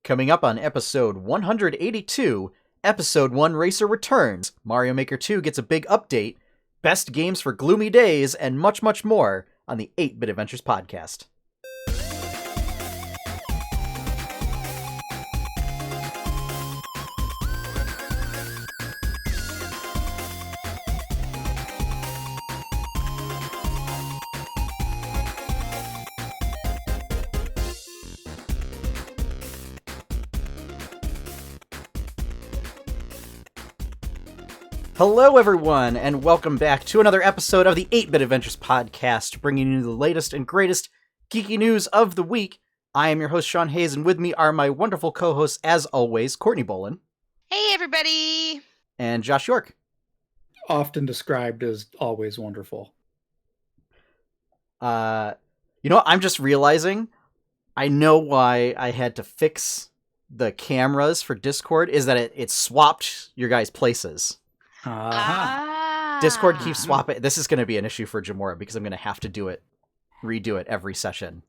Coming up on episode 182, Episode 1 Racer returns, Mario Maker 2 gets a big update, best games for gloomy days, and much, much more on the 8-Bit Adventures podcast. Hello, everyone, and welcome back to another episode of the 8-Bit Adventures podcast, bringing you the latest and greatest geeky news of the week. I am your host, Sean Hayes, and with me are my wonderful co-hosts, as always, Courtney Bolin. Hey, everybody! And Josh York. Often described as always wonderful. You know what? I'm just realizing I know why I had to fix the cameras for Discord, is that it swapped your guys' places. Discord keeps swapping. This is going to be an issue for Jamora because I'm going to have to redo it every session.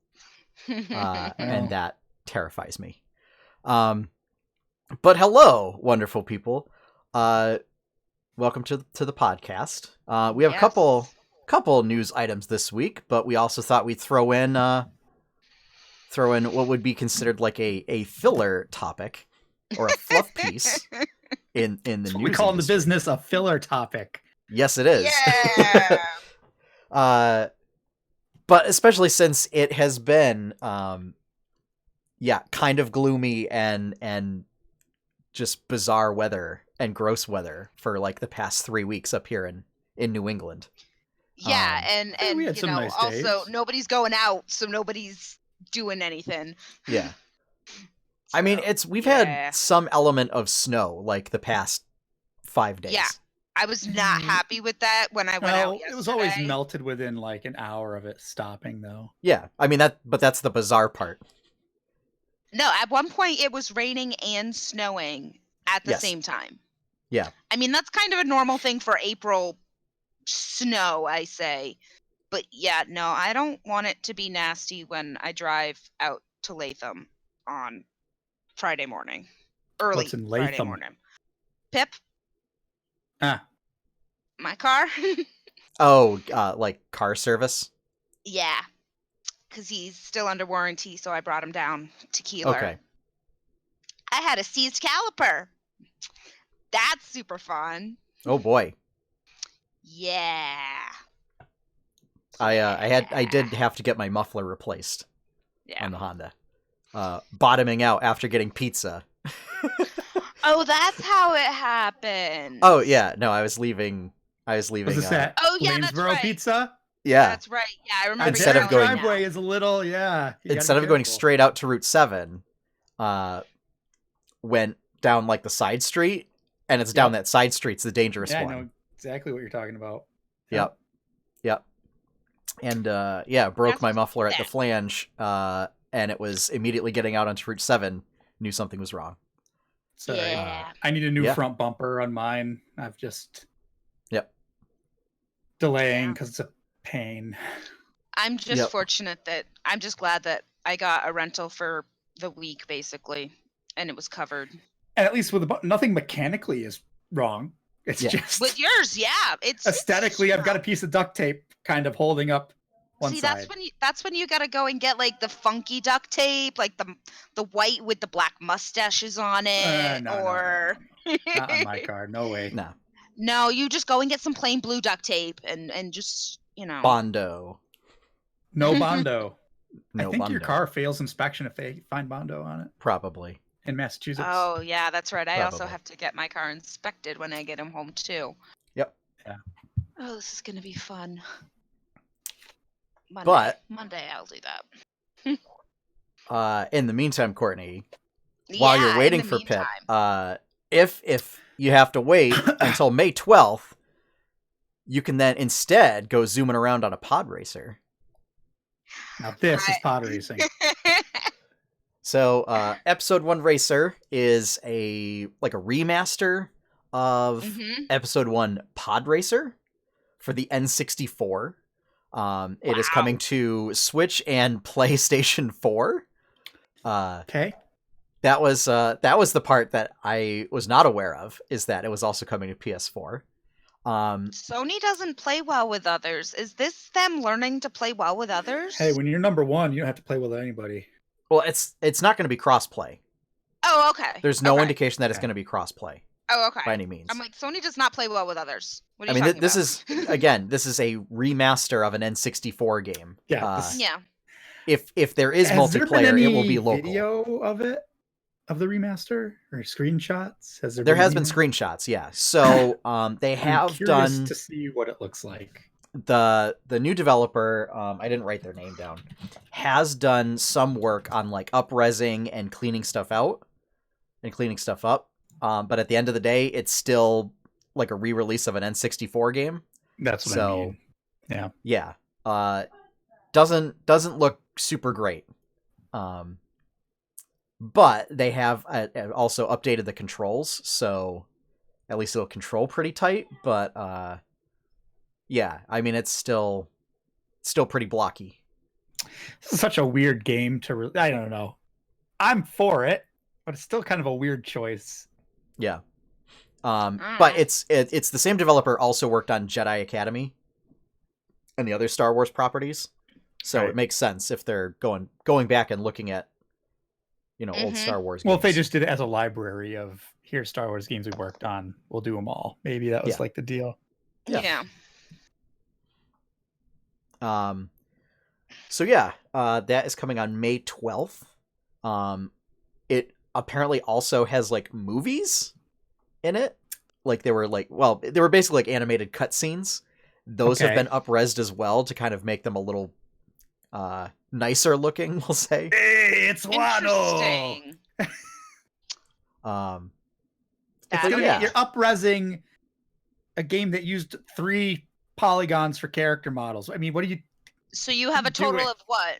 And that terrifies me. But hello, wonderful people. Welcome to the podcast. We have a couple news items this week, but we also thought we'd throw in what would be considered like a filler topic or a fluff piece. In the news, we call in the business a filler topic. Yes, it is. Yeah. But especially since it has been, kind of gloomy and just bizarre weather and gross weather for like the past 3 weeks up here in New England. Yeah, and we had some nice days. Also nobody's going out, so nobody's doing anything. Yeah. I mean, we've had some element of snow like the past 5 days. Yeah, I was not happy with that when I went out yesterday. It was always melted within like an hour of it stopping, though. Yeah, I mean but that's the bizarre part. No, at one point it was raining and snowing at the same time. Yeah. I mean, that's kind of a normal thing for April snow, I say. But yeah, no, I don't want it to be nasty when I drive out to Latham on Friday morning. Early What's in Latham? Friday morning. Pip? My car? Oh, like car service? Yeah. Because he's still under warranty, so I brought him down to Keeler. Okay. I had a seized caliper. That's super fun. Oh boy. Yeah. I did have to get my muffler replaced on the Honda. Bottoming out after getting pizza. Oh, that's how it happened. Oh yeah, no, I was leaving. Was this that Lanesboro right. pizza? Yeah. That's right. Yeah, I remember. Instead of going driveway is a little, instead of going straight out to Route 7, went down like the side street, and it's down that side street's the dangerous one. I know exactly what you're talking about. Yep. And broke my muffler at the flange, and it was immediately getting out onto Route 7. Knew something was wrong. So I need a new front bumper on mine. I've just delaying because it's a pain. I'm just fortunate that I'm just glad that I got a rental for the week basically, and it was covered. And at least with nothing mechanically is wrong. It's just with yours, it's aesthetically. I've got a piece of duct tape kind of holding up one side. That's when you gotta go and get like the funky duct tape, like the white with the black mustaches on it, No. Not on my car. No way. No, you just go and get some plain blue duct tape and just Bondo. No Bondo. No I think Bondo. your car fails inspection if they find Bondo on it. Probably. In Massachusetts. Oh, yeah, that's right. I also Probably. have to get my car inspected when I get him home, too. Yep. Yeah. Oh, this is going to be fun. Monday, I'll do that. In the meantime, Courtney, while you're waiting for Pip, if you have to wait until May 12th, you can then instead go zooming around on a pod racer. Now this is pod racing. So, Episode 1 Racer is a remaster of Episode 1 Pod Racer for the N64. It is coming to Switch and PlayStation 4. Okay. that was the part that I was not aware of, is that it was also coming to PS4. Sony doesn't play well with others. Is this them learning to play well with others? Hey, when you're number one, you don't have to play with anybody. Well, it's not going to be cross-play. Oh, okay. There's no indication that it's going to be cross-play. Oh, okay. By any means. I'm like, Sony does not play well with others. What are you talking about? This is this is a remaster of an N64 game. Yeah. Yeah. If there is multiplayer, it will be local. Video of it, of the remaster, or screenshots? There has been screenshots, yeah. So they have done to see what it looks like. The new developer, I didn't write their name down, has done some work on like up-resing and cleaning stuff out and cleaning stuff up. But at the end of the day, it's still like a re-release of an N64 game. That's what I mean. Yeah. Yeah. Doesn't look super great. But they have also updated the controls, so at least it'll control pretty tight. But yeah, I mean, it's still pretty blocky. This is such a weird game to. I don't know. I'm for it, but it's still kind of a weird choice. Yeah. But it's the same developer also worked on Jedi Academy and the other Star Wars properties, so It makes sense if they're going back and looking at old Star Wars games. Well, if they just did it as a library of here's Star Wars games we worked on, we'll do them all. Maybe that was like the deal. Yeah. So yeah, that is coming on May 12th. It apparently also has like movies in it. Like they were basically like animated cutscenes. Those have been up-resed as well to kind of make them a little nicer looking, we'll say. Hey, it's Wano. You're up-resing a game that used 3 polygons for character models. I mean, what do you? So you have a total of what?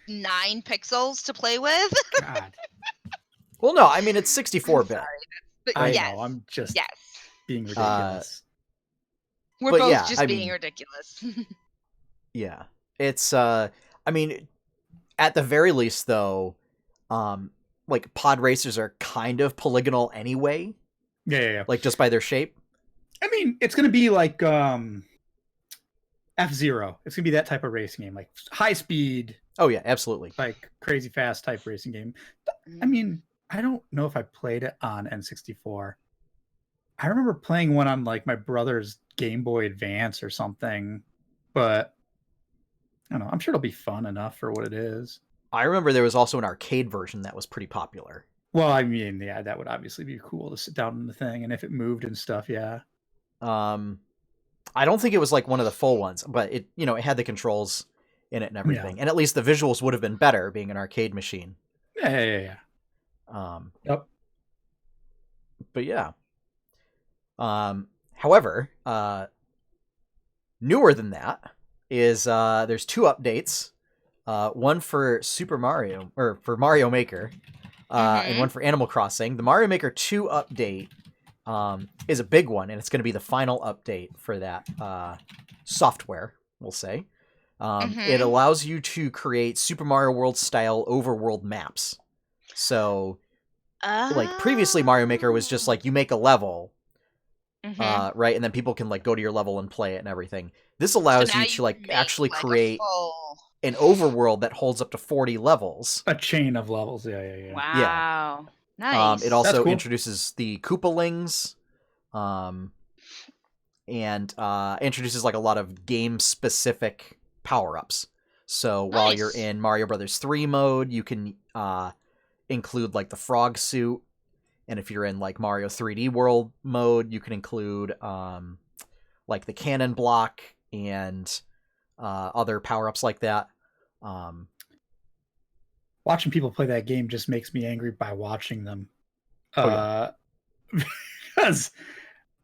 9 pixels to play with? God. Well, no, I mean it's 64-bit. I know. I'm just being ridiculous. We're both being ridiculous. Yeah, it's. I mean, at the very least, though, like pod racers are kind of polygonal anyway. Yeah. Like just by their shape. I mean, it's gonna be like F-Zero. It's gonna be that type of racing game, like high speed. Oh yeah, absolutely. Like crazy fast type racing game. I mean, I don't know if I played it on N64. I remember playing one on like my brother's Game Boy Advance or something, but I don't know. I'm sure it'll be fun enough for what it is. I remember there was also an arcade version that was pretty popular. Well, I mean, yeah, that would obviously be cool to sit down in the thing, and if it moved and stuff, yeah. I don't think it was like one of the full ones, but it had the controls in it and everything, and at least the visuals would have been better being an arcade machine. Yeah. Yep. But yeah. However, newer than that is there's 2 updates. One for Super Mario, or for Mario Maker, and one for Animal Crossing. The Mario Maker 2 update is a big one, and it's going to be the final update for that software, we'll say. It allows you to create Super Mario World style overworld maps. So, like previously, Mario Maker was just like you make a level, right, and then people can like go to your level and play it and everything. This allows you to like actually create an overworld that holds up to 40 levels. A chain of levels, yeah. Wow, nice. It also introduces the Koopalings, and introduces like a lot of game-specific power-ups. So while you're in Mario Brothers 3 mode, you can include like the frog suit, and if you're in like Mario 3D World mode, you can include like the cannon block and other power-ups like that. Watching people play that game just makes me angry by watching them. Because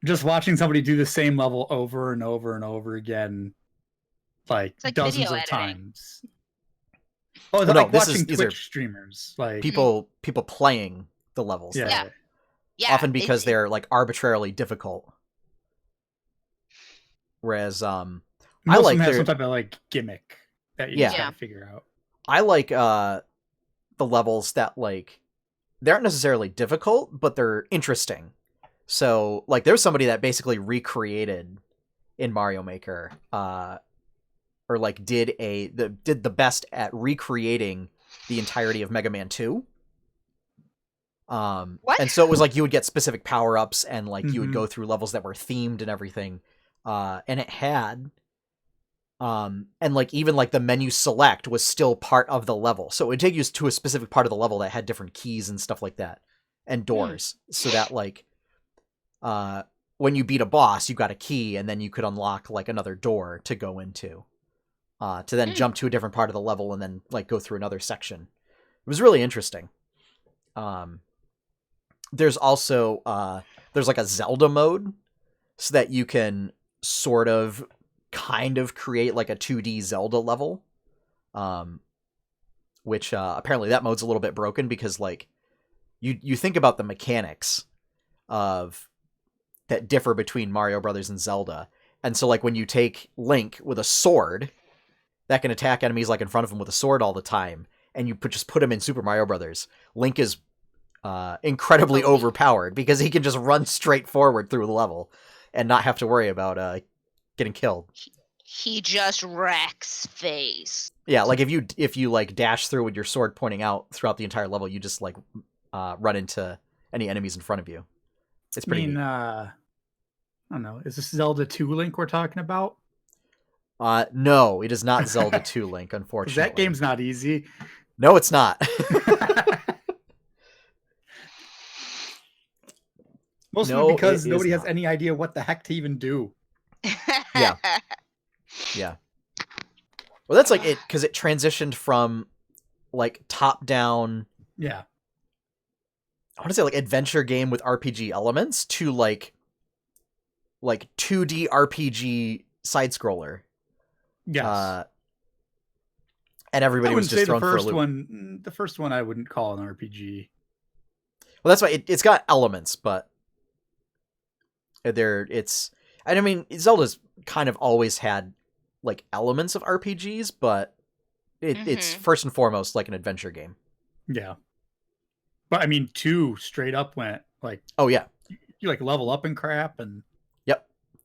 just watching somebody do the same level over and over and over again, like dozens of times. Oh, no, like watching Twitch streamers, like people playing the levels. Yeah. Often because they're like arbitrarily difficult. Whereas I like have some type of like gimmick that you just gotta figure out. I like the levels that like they aren't necessarily difficult, but they're interesting. So, like, there's somebody that basically recreated in Mario Maker, or like did the best at recreating the entirety of Mega Man 2. What? And so it was like you would get specific power-ups and like you would Mhm. go through levels that were themed and everything. And it had and like even like the menu select was still part of the level. So it would take you to a specific part of the level that had different keys and stuff like that and doors. So that like when you beat a boss, you got a key and then you could unlock like another door to go into. To then jump to a different part of the level and then like go through another section. It was really interesting. There's also there's like a Zelda mode so that you can sort of kind of create like a 2D Zelda level. Which apparently that mode's a little bit broken because like you think about the mechanics of that differ between Mario Brothers and Zelda. And so like when you take Link with a sword that can attack enemies like in front of him with a sword all the time, and you just put him in Super Mario Brothers, Link is incredibly overpowered because he can just run straight forward through the level and not have to worry about getting killed. He just wrecks face. Yeah, like if you like dash through with your sword pointing out throughout the entire level, you just like run into any enemies in front of you. It's pretty neat. I don't know. Is this Zelda 2 Link we're talking about? No, it is not Zelda 2 Link, unfortunately. That game's not easy. No, it's not. Mostly because it is nobody has not. any idea what the heck to even do. Yeah. Yeah. Well, that's like it, because it transitioned from like top down. Yeah. I want to say like adventure game with RPG elements to like 2D RPG side scroller. Yes. And everybody was just thrown for a loop. The first one I wouldn't call an RPG. Well, that's why it's got elements, but I mean, Zelda's kind of always had like elements of RPGs, but it's first and foremost like an adventure game. Yeah. But I mean, 2 straight up went like, oh yeah, you like level up and crap, and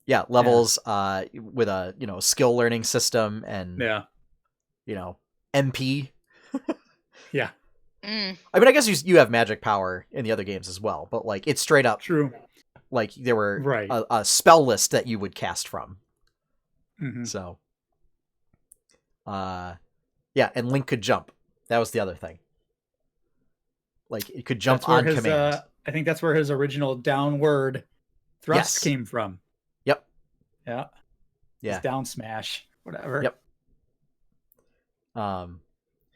yeah, levels with a skill learning system and MP. Yeah. I mean, I guess you have magic power in the other games as well, but like it's straight up true. Like there were right. a spell list that you would cast from. Mm-hmm. So, yeah, and Link could jump. That was the other thing. Like it could jump on command. I think that's where his original downward thrust came from. Yep. Yeah. Yeah. His down smash, whatever. Yep.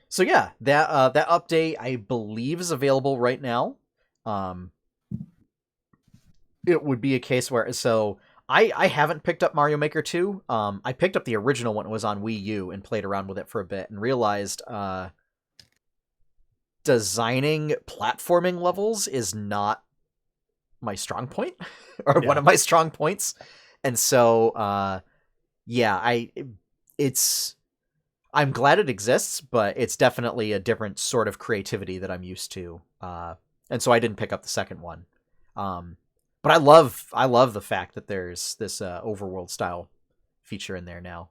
So yeah, that update I believe is available right now. It would be a case where I haven't picked up Mario Maker 2. I picked up the original when it was on Wii U and played around with it for a bit and realized designing platforming levels is not my strong point or one of my strong points. And so yeah, I'm glad it exists, but it's definitely a different sort of creativity that I'm used to. And so I didn't pick up the second one. But I love the fact that there's this overworld style feature in there now.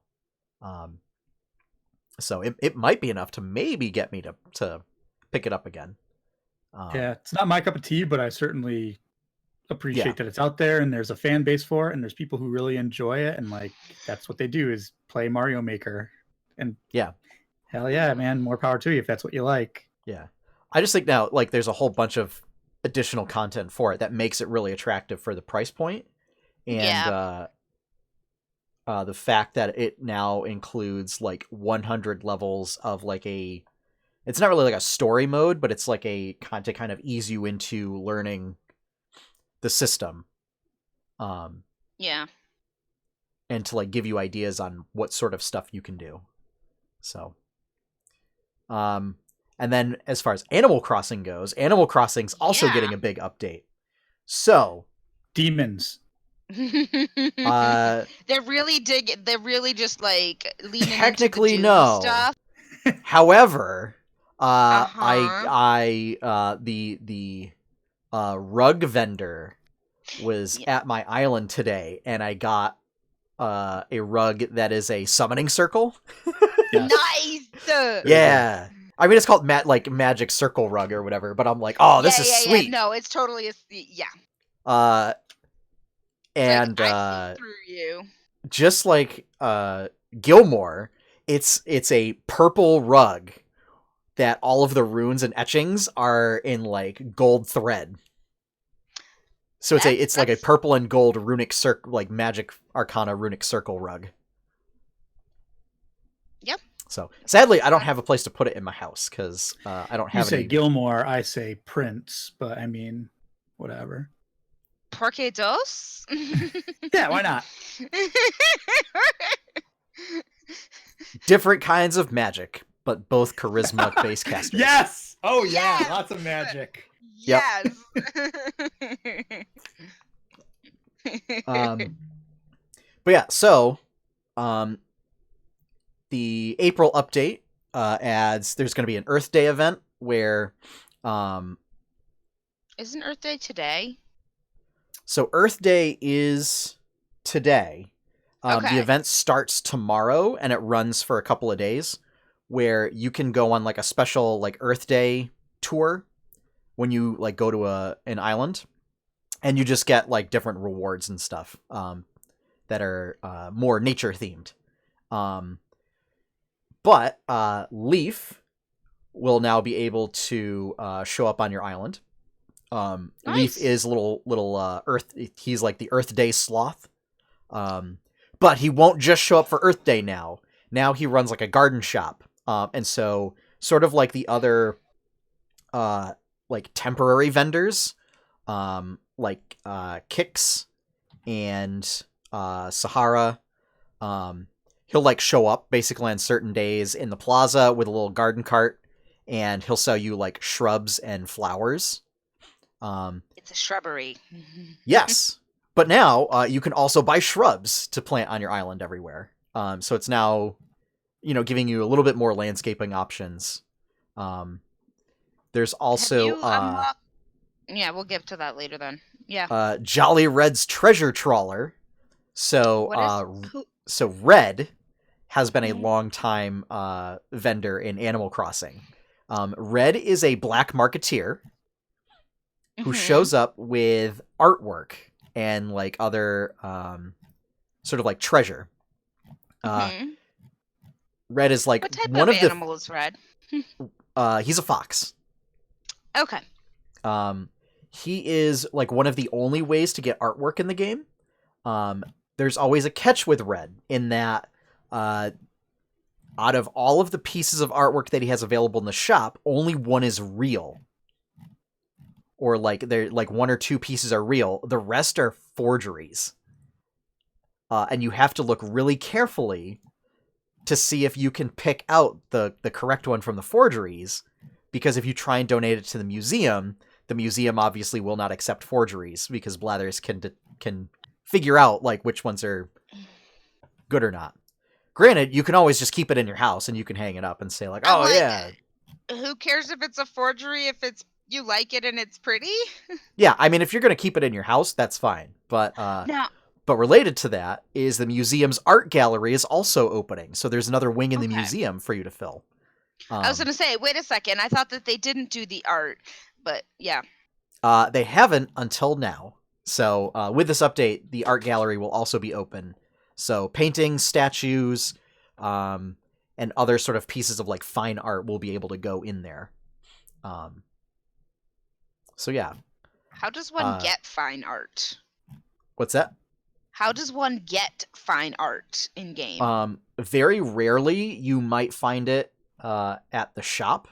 So it might be enough to maybe get me to pick it up again. Yeah, it's not my cup of tea, but I certainly appreciate that it's out there and there's a fan base for it and there's people who really enjoy it, and like that's what they do is play Mario Maker. And yeah, hell yeah, man, more power to you if that's what you like. Yeah, I just think now like there's a whole bunch of additional content for it that makes it really attractive for the price point, and the fact that it now includes like 100 levels of like it's not really like a story mode, but it's like to kind of ease you into learning the system. Yeah. And to like give you ideas on what sort of stuff you can do. So, and then as far as Animal Crossing goes, Animal Crossing's also getting a big update. So, demons. They're really just like leaning technically into the no stuff. However, The rug vendor was Yeah. at my island today, and I got a rug that is a summoning circle. Yes. Nice. Yeah. I mean, it's called magic circle rug or whatever, but I'm like, oh, this is sweet. Yeah. No, it's totally yeah. And like, I see through you. just like Gilmore, it's a purple rug that all of the runes and etchings are in like gold thread. So it's like a purple and gold runic circle, like magic arcana runic circle rug. Yep. So sadly, I don't have a place to put it in my house because I don't have. You say Gilmore, I say Prince, but I mean, whatever. Porque dos? Yeah, why not? Different kinds of magic, but both charisma base casters. Yes! Oh yeah, Yes! lots of magic. Yes. But yeah, so the April update adds there's going to be an Earth Day event where Isn't Earth Day today? So Earth Day is today. Okay. The event starts tomorrow and it runs for a couple of days, where you can go on like a special like Earth Day tour when you like go to an island, and you just get like different rewards and stuff that are more nature themed. But Leaf will now be able to show up on your island. Nice. Leaf is little Earth. He's like the Earth Day sloth. But he won't just show up for Earth Day now. Now he runs like a garden shop. And so sort of like the other like temporary vendors, like Kix and Sahara, he'll like show up basically on certain days in the plaza with a little garden cart, and he'll sell you like shrubs and flowers. It's a shrubbery. Yes. But now you can also buy shrubs to plant on your island everywhere. So it's now, giving you a little bit more landscaping options. There's also yeah, we'll get to that later then. Yeah. Jolly Red's treasure trawler. So so Red has been a long time vendor in Animal Crossing. Red is a black marketeer who shows up with artwork and like other sort of like treasure. Red is like what type one of of animal is Red? He's a fox. Okay. He is like one of the only ways to get artwork in the game. There's always a catch with Red in that out of all of the pieces of artwork that he has available in the shop, only one is real. Or like they're like one or two pieces are real. The rest are forgeries. And you have to look really carefully to see if you can pick out the correct one from the forgeries. Because if you try and donate it to the museum obviously will not accept forgeries because Blathers can figure out like which ones are good or not. Granted, you can always just keep it in your house and you can hang it up and say like, oh like, yeah. Who cares if it's a forgery if you like it and it's pretty? Yeah, I mean, if you're going to keep it in your house, that's fine. But but related to that is the museum's art gallery is also opening. So there's another wing in the museum for you to fill. I was going to say, wait a second. I thought that they didn't do the art, but yeah. They haven't until now. So with this update, the art gallery will also be open. So paintings, statues, and other sort of pieces of like fine art will be able to go in there. So yeah. How does one get fine art? What's that? How does one get fine art in game? Very rarely you might find it at the shop.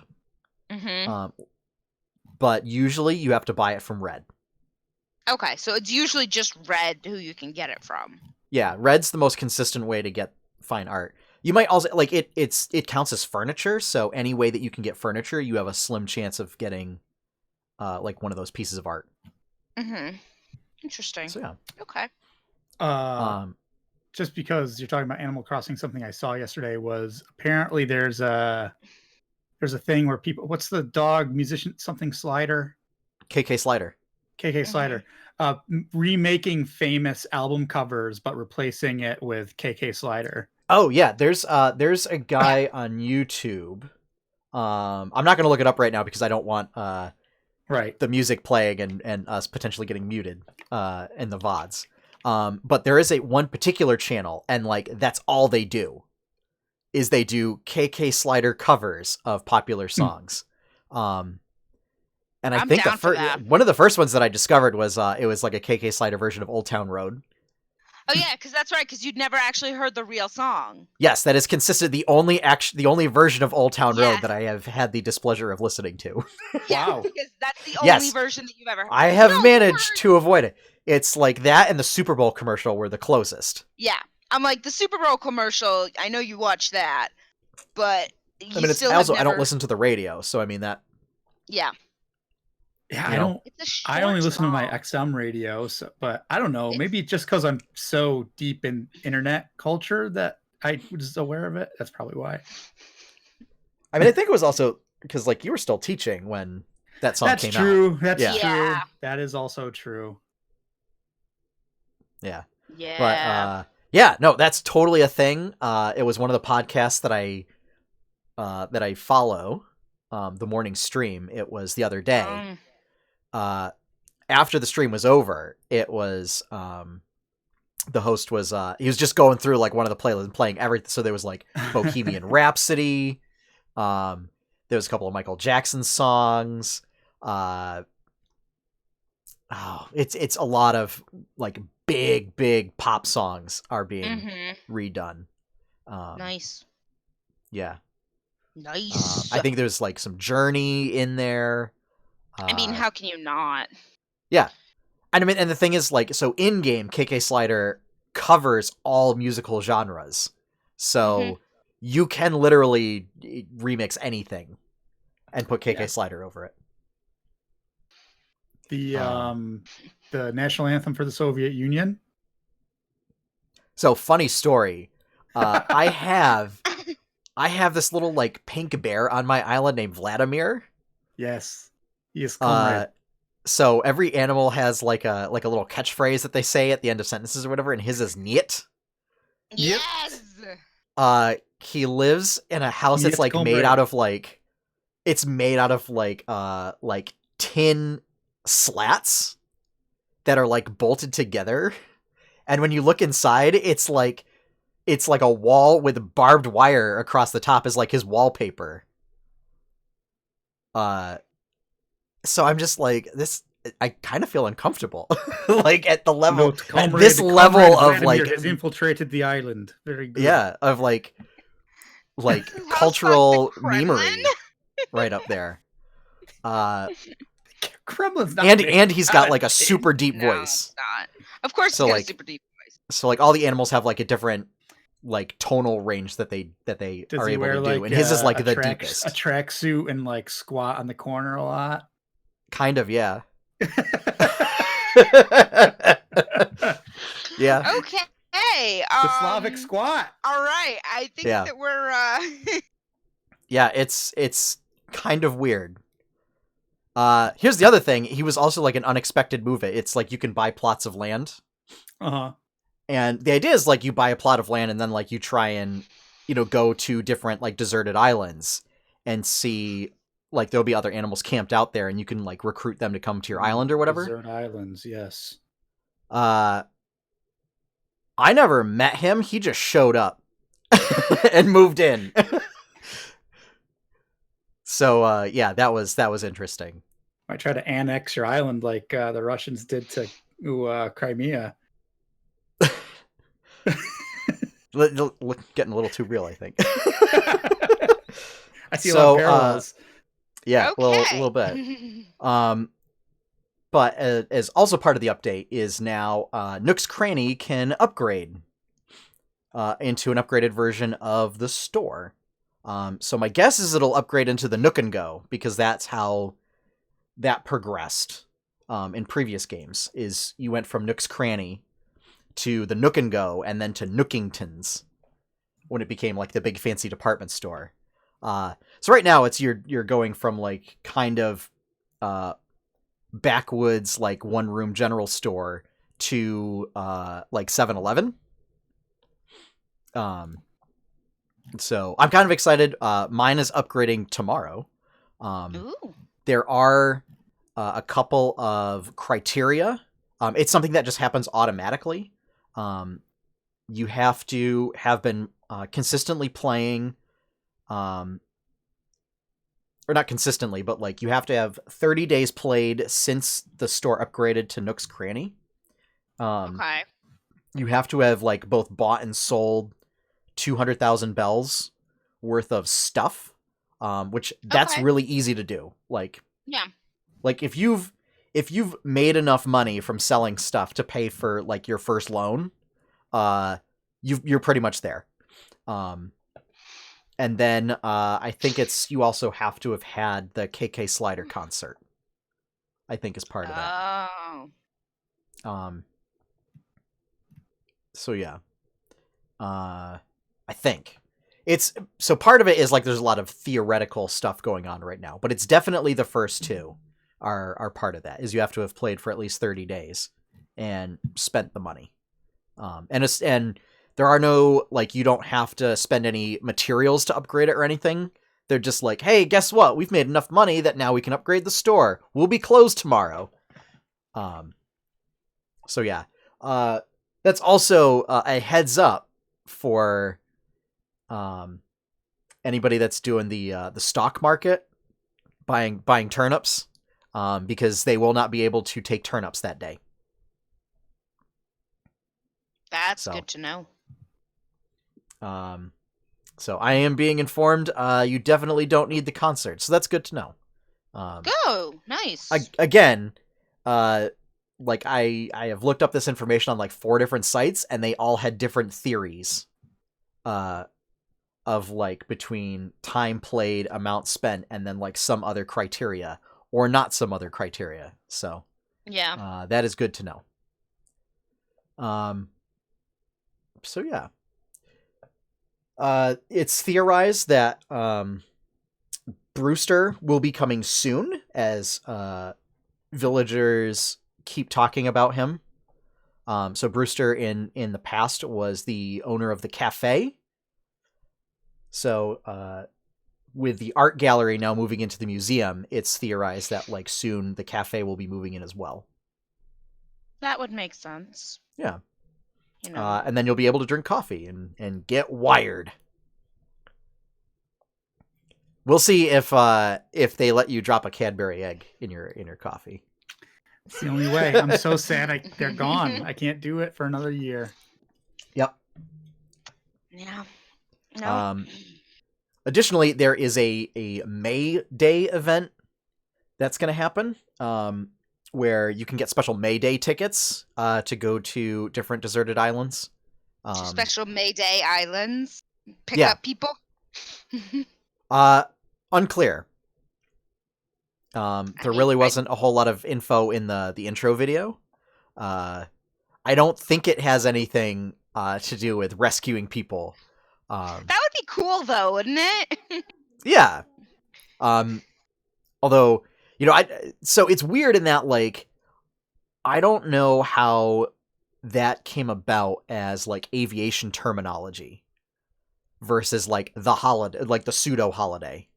But usually you have to buy it from Red. Okay, so it's usually just Red who you can get it from. Yeah, Red's the most consistent way to get fine art. You might also like it counts as furniture, so any way that you can get furniture, you have a slim chance of getting like one of those pieces of art. Interesting. So yeah. Okay. Just because you're talking about Animal Crossing, something I saw yesterday was apparently there's a there's a thing where people, what's the dog musician, something Slider? KK Slider. KK Slider. Remaking famous album covers, but replacing it with KK Slider. Oh yeah, there's a guy on YouTube. I'm not going to look it up right now because I don't want right the music playing and us potentially getting muted in the VODs. But there is one particular channel, and like that's all they do is they do KK Slider covers of popular songs. And I I'm think down for that. one of the first ones that I discovered was it was like a KK Slider version of Old Town Road. Oh yeah, because that's right. Because you'd never actually heard the real song. Yes, that is consistent. The only version of Old Town Road Yes. that I have had the displeasure of listening to. Yeah, Wow. because that's the Yes. only version that you've ever heard. I have No, managed to avoid it. It's like that and the Super Bowl commercial were the closest. Yeah, I'm like the Super Bowl commercial. I know you watched that, but I mean, still I have don't never... listen to the radio, so I mean that. Yeah. Yeah, You I know? don't. It's a short I only listen to my song. XM radio, so, but I don't know. Maybe just because I'm so deep in internet culture that I was aware of it. That's probably why. I mean, I think it was also because like you were still teaching when that song That's came true. out. That's Yeah. true. Yeah. That is also true. Yeah. Yeah. But yeah, no, that's totally a thing. It was one of the podcasts that I follow. The morning stream. It was the other day. After the stream was over, it was the host was he was just going through like one of the playlists and playing everything. So there was like Bohemian Rhapsody. There was a couple of Michael Jackson songs. It's a lot of like big pop songs are being redone. Nice. Yeah. Nice. I think there's like some Journey in there. I mean, how can you not? Yeah. And I mean, and the thing is, like, so in game, KK Slider covers all musical genres. So you can literally remix anything and put KK Slider over it. The national anthem for the Soviet Union. So funny story. I have this little like pink bear on my island named Vladimir. Yes. He is comrade. So every animal has like a little catchphrase that they say at the end of sentences or whatever, and his is "niet." Yes. He lives in a house that's like made out of like tin slats that are like bolted together, and when you look inside, it's like a wall with barbed wire across the top is like his wallpaper. So I'm just like this. I kind of feel uncomfortable, like at the level, at this level of like has infiltrated the island. Very good. Yeah, of like cultural memery right up there. Kremlin's not and he's got like a super deep voice. It's not. Of course, So, he's got like, a super deep voice. So like all the animals have like a different like tonal range that they Does are he able wear, to do, like, and his is like the a deepest. tracksuit and like squat on the corner a lot. Kind of, yeah. Yeah. Okay. The Slavic squat. All right. I think that we're. Yeah, it's kind of weird. Here's the other thing. He was also like an unexpected move. It's like you can buy plots of land. Uh-huh. And the idea is like you buy a plot of land and then like you try and, go to different like deserted islands and see like there'll be other animals camped out there and you can like recruit them to come to your island or whatever. Desert islands, yes. I never met him. He just showed up and moved in. So yeah, that was interesting. Might try to annex your island like the Russians did to Crimea. Getting a little too real, I think. I see a lot of parallels. Yeah, Okay. a little bit. But as also part of the update is now Nook's Cranny can upgrade into an upgraded version of the store. So my guess is it'll upgrade into the Nook and Go, because that's how that progressed in previous games. Is you went from Nook's Cranny to the Nook and Go, and then to Nookington's when it became like the big fancy department store. So right now it's you're going from like kind of backwoods like one room general store to like 7-Eleven. So I'm kind of excited. Mine is upgrading tomorrow. Ooh. There are a couple of criteria. It's something that just happens automatically. You have to have been consistently playing, or not consistently, but like you have to have 30 days played since the store upgraded to Nook's Cranny. Okay. You have to have like both bought and sold 200,000 bells worth of stuff, which that's Okay. really easy to do. Like, Yeah. like if you've made enough money from selling stuff to pay for like your first loan, you're pretty much there. And then I think you also have to have had the KK Slider concert. I think is part of that. Oh. So yeah. I think it's so part of it is like there's a lot of theoretical stuff going on right now, but it's definitely the first two are part of that. Is you have to have played for at least 30 days and spent the money. And there are no like you don't have to spend any materials to upgrade it or anything. They're just like, hey, guess what? We've made enough money that now we can upgrade the store. We'll be closed tomorrow. So yeah, that's also a heads up for anybody that's doing the stock market, buying turnips, because they will not be able to take turnips that day. That's good to know. So I am being informed. You definitely don't need the concert, so that's good to know. Go nice. Again, like I have looked up this information on like 4 different sites, and they all had different theories. Of like between time played, amount spent, and then like some other criteria or not some other criteria. So yeah, that is good to know. So yeah, it's theorized that Brewster will be coming soon as villagers keep talking about him. So Brewster in the past was the owner of the cafe. So with the art gallery now moving into the museum, it's theorized that like soon the cafe will be moving in as well. that would make sense. Yeah. You know. And then you'll be able to drink coffee and get wired. We'll see if they let you drop a Cadbury egg in your coffee. It's the only way. I'm so sad they're gone. I can't do it for another year. Yep. Yeah. No. Additionally, there is a May Day event that's going to happen, where you can get special May Day tickets to go to different deserted islands. Special May Day islands. Pick Yeah. up people. Unclear. There really wasn't a whole lot of info in the intro video. I don't think it has anything to do with rescuing people. That would be cool, though, wouldn't it? Yeah. Although, you know, so it's weird in that, like, I don't know how that came about as, like, aviation terminology versus, like, the holiday, like, the pseudo-holiday.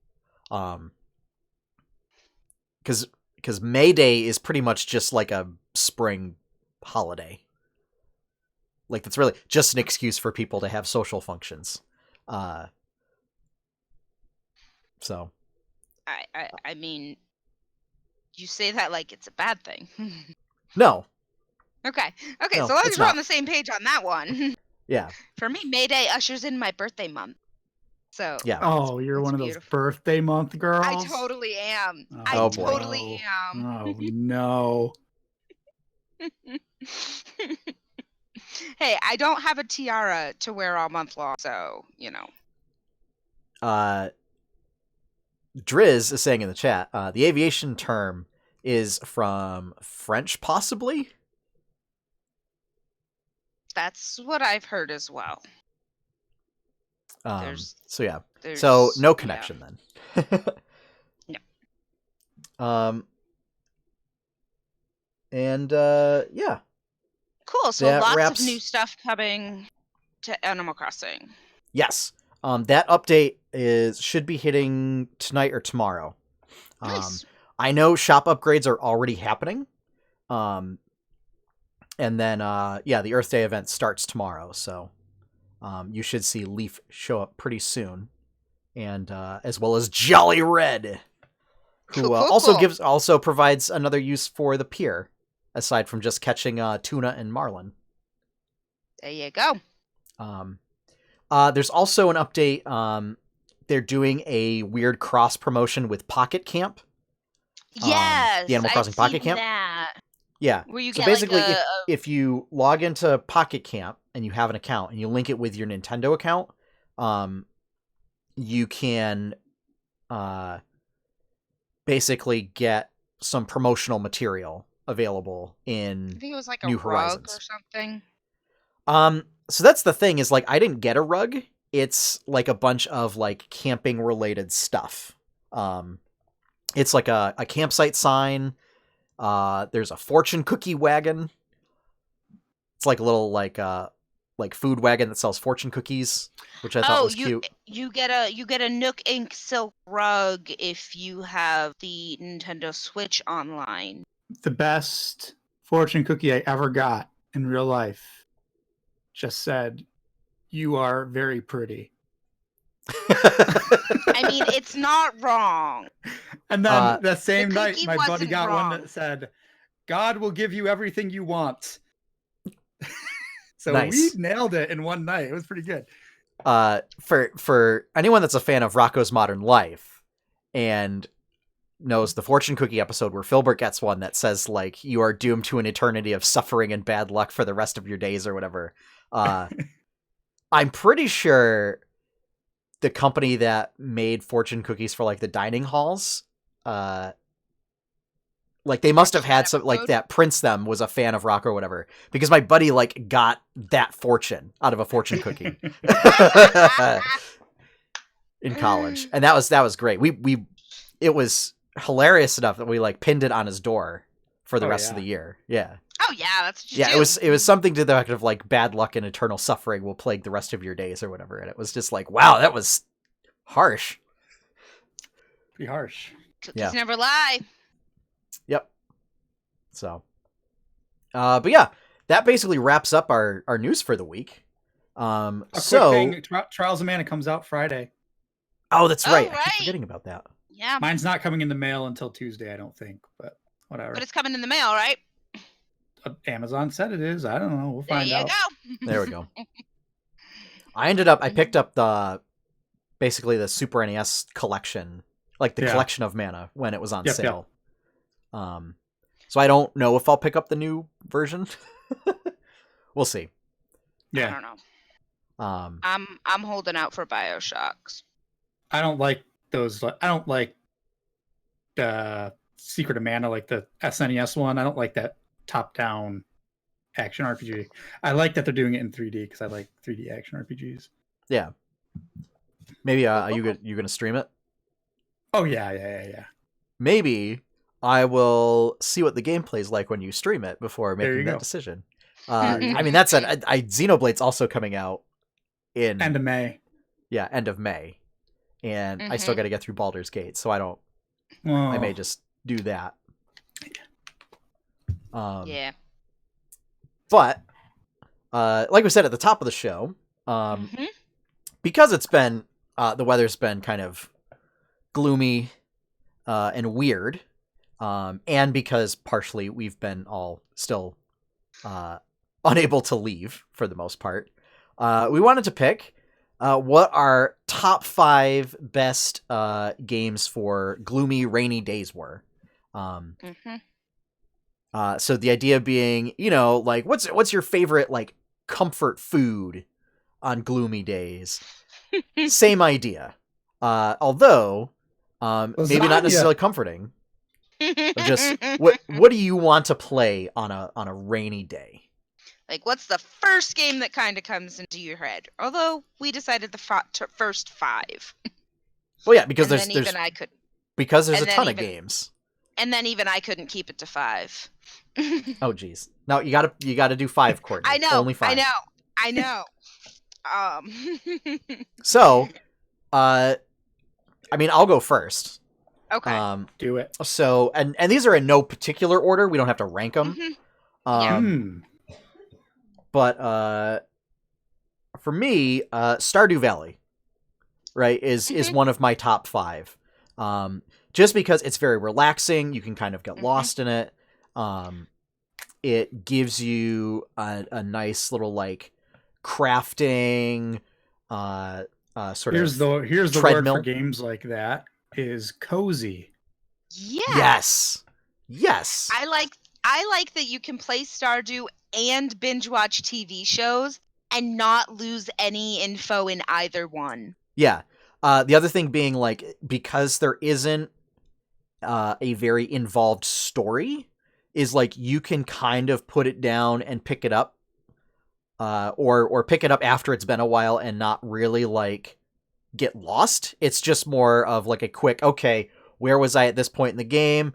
Because May Day is pretty much just, like, a spring holiday. Like, that's really just an excuse for people to have social functions. So. I mean, you say that like it's a bad thing. No. Okay, No, so long it's as we're not. on the same page on that one. Yeah. For me, May Day ushers in my birthday month. So yeah. Oh, you're one of those birthday month girls? I totally am. Oh, I totally am. Oh, no. Hey, I don't have a tiara to wear all month long, so, you know. Driz is saying in the chat, the aviation term is from French, possibly? That's what I've heard as well. So yeah. So no yeah. connection then. No. And yeah. Cool. So That lots wraps- of new stuff coming to Animal Crossing. Yes. That update should be hitting tonight or tomorrow. Nice. I know shop upgrades are already happening. And then the Earth Day event starts tomorrow, so you should see Leaf show up pretty soon. And as well as Jolly Red, who Cool. also provides another use for the pier, aside from just catching tuna and marlin. There you go. There's also an update. They're doing a weird cross promotion with Pocket Camp. Yes, the Animal Crossing I've Pocket seen Camp. That. Yeah. Where you So get basically, like if you log into Pocket Camp and you have an account and you link it with your Nintendo account, you can basically get some promotional material available in I think it was like a New rug Horizons. or something. So that's the thing is, like, I didn't get a rug. It's like a bunch of like camping related stuff. It's like a campsite sign. There's a fortune cookie wagon. It's like a little like food wagon that sells fortune cookies, which I thought was cute. You get a Nook Ink silk rug if you have the Nintendo Switch online. The best fortune cookie I ever got in real life just said, "You are very pretty." I mean, it's not wrong. And then that same the night, cookie my buddy wasn't got one wrong. that said, "God will give you everything you want." So Nice. we nailed it in one night. It was pretty good. For anyone that's a fan of Rocko's Modern Life and knows the fortune cookie episode where Filbert gets one that says like you are doomed to an eternity of suffering and bad luck for the rest of your days or whatever. I'm pretty sure the company that made fortune cookies for like the dining halls, like they must have had some like that prints them was a fan of Rock or whatever, because my buddy like got that fortune out of a fortune cookie in college, and that was great. It was hilarious enough that we like pinned it on his door for the rest of the year. Yeah. Oh yeah, that's what you do. It was something to the effect of like bad luck and eternal suffering will plague the rest of your days or whatever, and it was just like, wow, that was harsh. Pretty harsh. Cookies never lie. Yep. So, but yeah, that basically wraps up our news for the week. A quick thing, Trials of Mana comes out Friday. Oh, that's right. Oh, I keep right. forgetting about that. Yeah. Mine's not coming in the mail until Tuesday, I don't think, but whatever. But it's coming in the mail, right? Amazon said it is. I don't know. We'll find out. There you There go. we go. I picked up basically the Super NES collection, like the collection of Mana when it was on sale. Yep. So I don't know if I'll pick up the new version. We'll see. Yeah. I don't know. I'm holding out for BioShocks. I don't like those. I don't like the Secret of Mana, like the SNES one. I don't like that top-down action RPG. I like that they're doing it in 3D because I like 3D action RPGs. Yeah. Maybe are you gonna stream it? Oh yeah. Maybe I will see what the gameplay's like when you stream it before making that decision. I mean, that's Xenoblade's also coming out in end of May. Yeah, end of May, and I still got to get through Baldur's Gate, so I don't. I may just do that. Yeah. But like we said at the top of the show, because it's been the weather's been kind of gloomy and weird, and because partially we've been all still unable to leave for the most part, we wanted to pick what our top 5 best games for gloomy, rainy days were. So the idea being, like what's your favorite like comfort food on gloomy days? Same idea. Although maybe not necessarily comforting. Just what do you want to play on a rainy day? Like, what's the first game that kind of comes into your head? Although we decided the first 5. Well, yeah, because And there's then even I could, because there's a and then ton of even- games. and then even I couldn't keep it to 5. Oh, geez. No, you gotta do 5, Courtney. I know. Only 5. I know. So, I mean, I'll go first. Okay. Do it. So, and these are in no particular order. We don't have to rank them. Mhm. But for me, Stardew Valley, right, is one of my top 5. Just because it's very relaxing, you can kind of get lost in it. It gives you a nice little like crafting sort Here's of the treadmill. word for games like that is cozy. Yeah. Yes. I like that you can play Stardew and binge watch TV shows and not lose any info in either one. Yeah. The other thing being like, because there isn't a very involved story, is like you can kind of put it down and pick it up, or pick it up after it's been a while and not really like get lost. It's just more of like a quick, okay, where was I at this point in the game?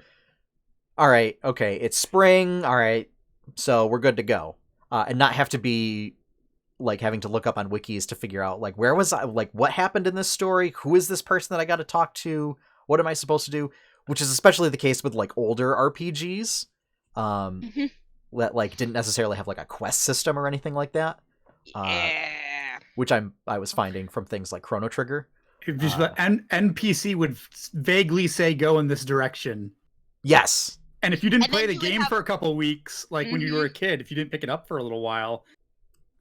All right, okay, it's spring. All right, so we're good to go, and not have to be like having to look up on wikis to figure out like where was I, like what happened in this story, who is this person that I got to talk to, what am I supposed to do, which is especially the case with like older RPGs that like didn't necessarily have like a quest system or anything like that, Yeah. which I was finding from things like Chrono Trigger. If just NPC would vaguely say go in this direction. Yes. And if you didn't And play then the you would game have- for a couple of weeks, like when you were a kid, if you didn't pick it up for a little while,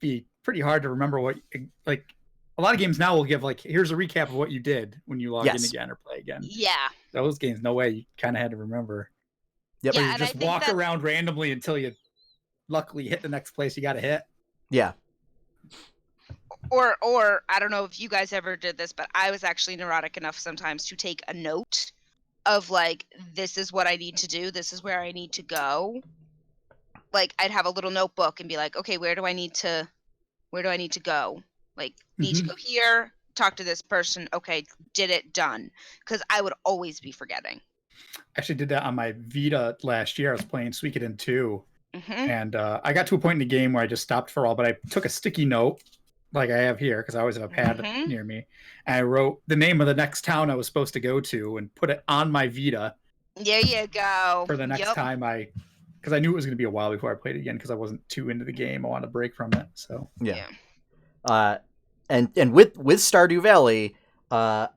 it'd be pretty hard to remember what, like, a lot of games now will give, like, here's a recap of what you did when you log in again or play again. Yeah. Those games, no way, you kind of had to remember. Yep. Or Yeah, you and I just think walk that's- around randomly until you luckily hit the next place you got to hit. Yeah. Or I don't know if you guys ever did this, but I was actually neurotic enough sometimes to take a note of like, this is what I need to do, this is where I need to go. Like, I'd have a little notebook and be like, okay, where do I need to go? Like, need to go here, talk to this person, okay, did it, done. Because I would always be forgetting. I actually did that on my Vita last year. I was playing Suikoden 2. And I got to a point in the game where I just stopped for a while, but I took a sticky note like I have here because I always have a pad near me, and I wrote the name of the next town I was supposed to go to and put it on my Vita. There you go. For the next time because I knew it was going to be a while before I played it again because I wasn't too into the game. I wanted a break from it. So yeah. And with Stardew Valley, I'm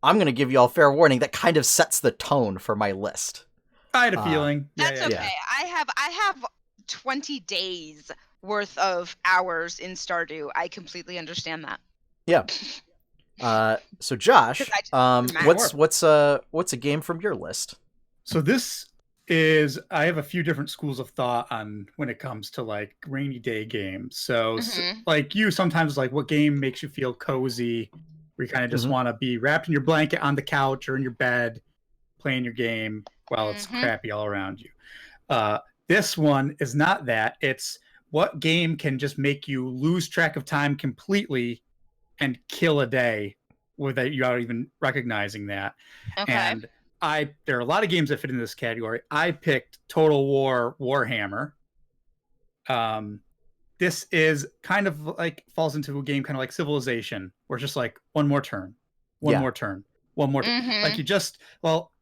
going to give you all fair warning that kind of sets the tone for my list. I had a feeling. That's okay. I have 20 days worth of hours in Stardew. I completely understand that. Yeah. So Josh, what's a game from your list? So this is, I have a few different schools of thought on when it comes to like rainy day games. So like you sometimes like what game makes you feel cozy, where you kind of just want to be wrapped in your blanket on the couch or in your bed playing your game while it's crappy all around you. This one is not that. It's what game can just make you lose track of time completely and kill a day without you even recognizing that. Okay. And there are a lot of games that fit in this category. I picked Total War Warhammer. This is kind of like falls into a game kind of like Civilization, where it's just like one more turn, more turn. Like you just,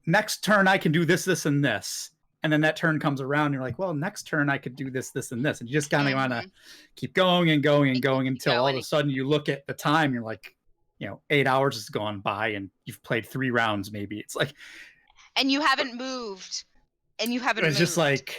next turn I can do this, this, and this. And then that turn comes around and you're like, well, next turn I could do this, this, and this. And you just kind of want to keep going and going and going until all of a sudden you look at the time, you're like, 8 hours has gone by and you've played 3 rounds maybe. It's like, and you haven't moved. It's just like,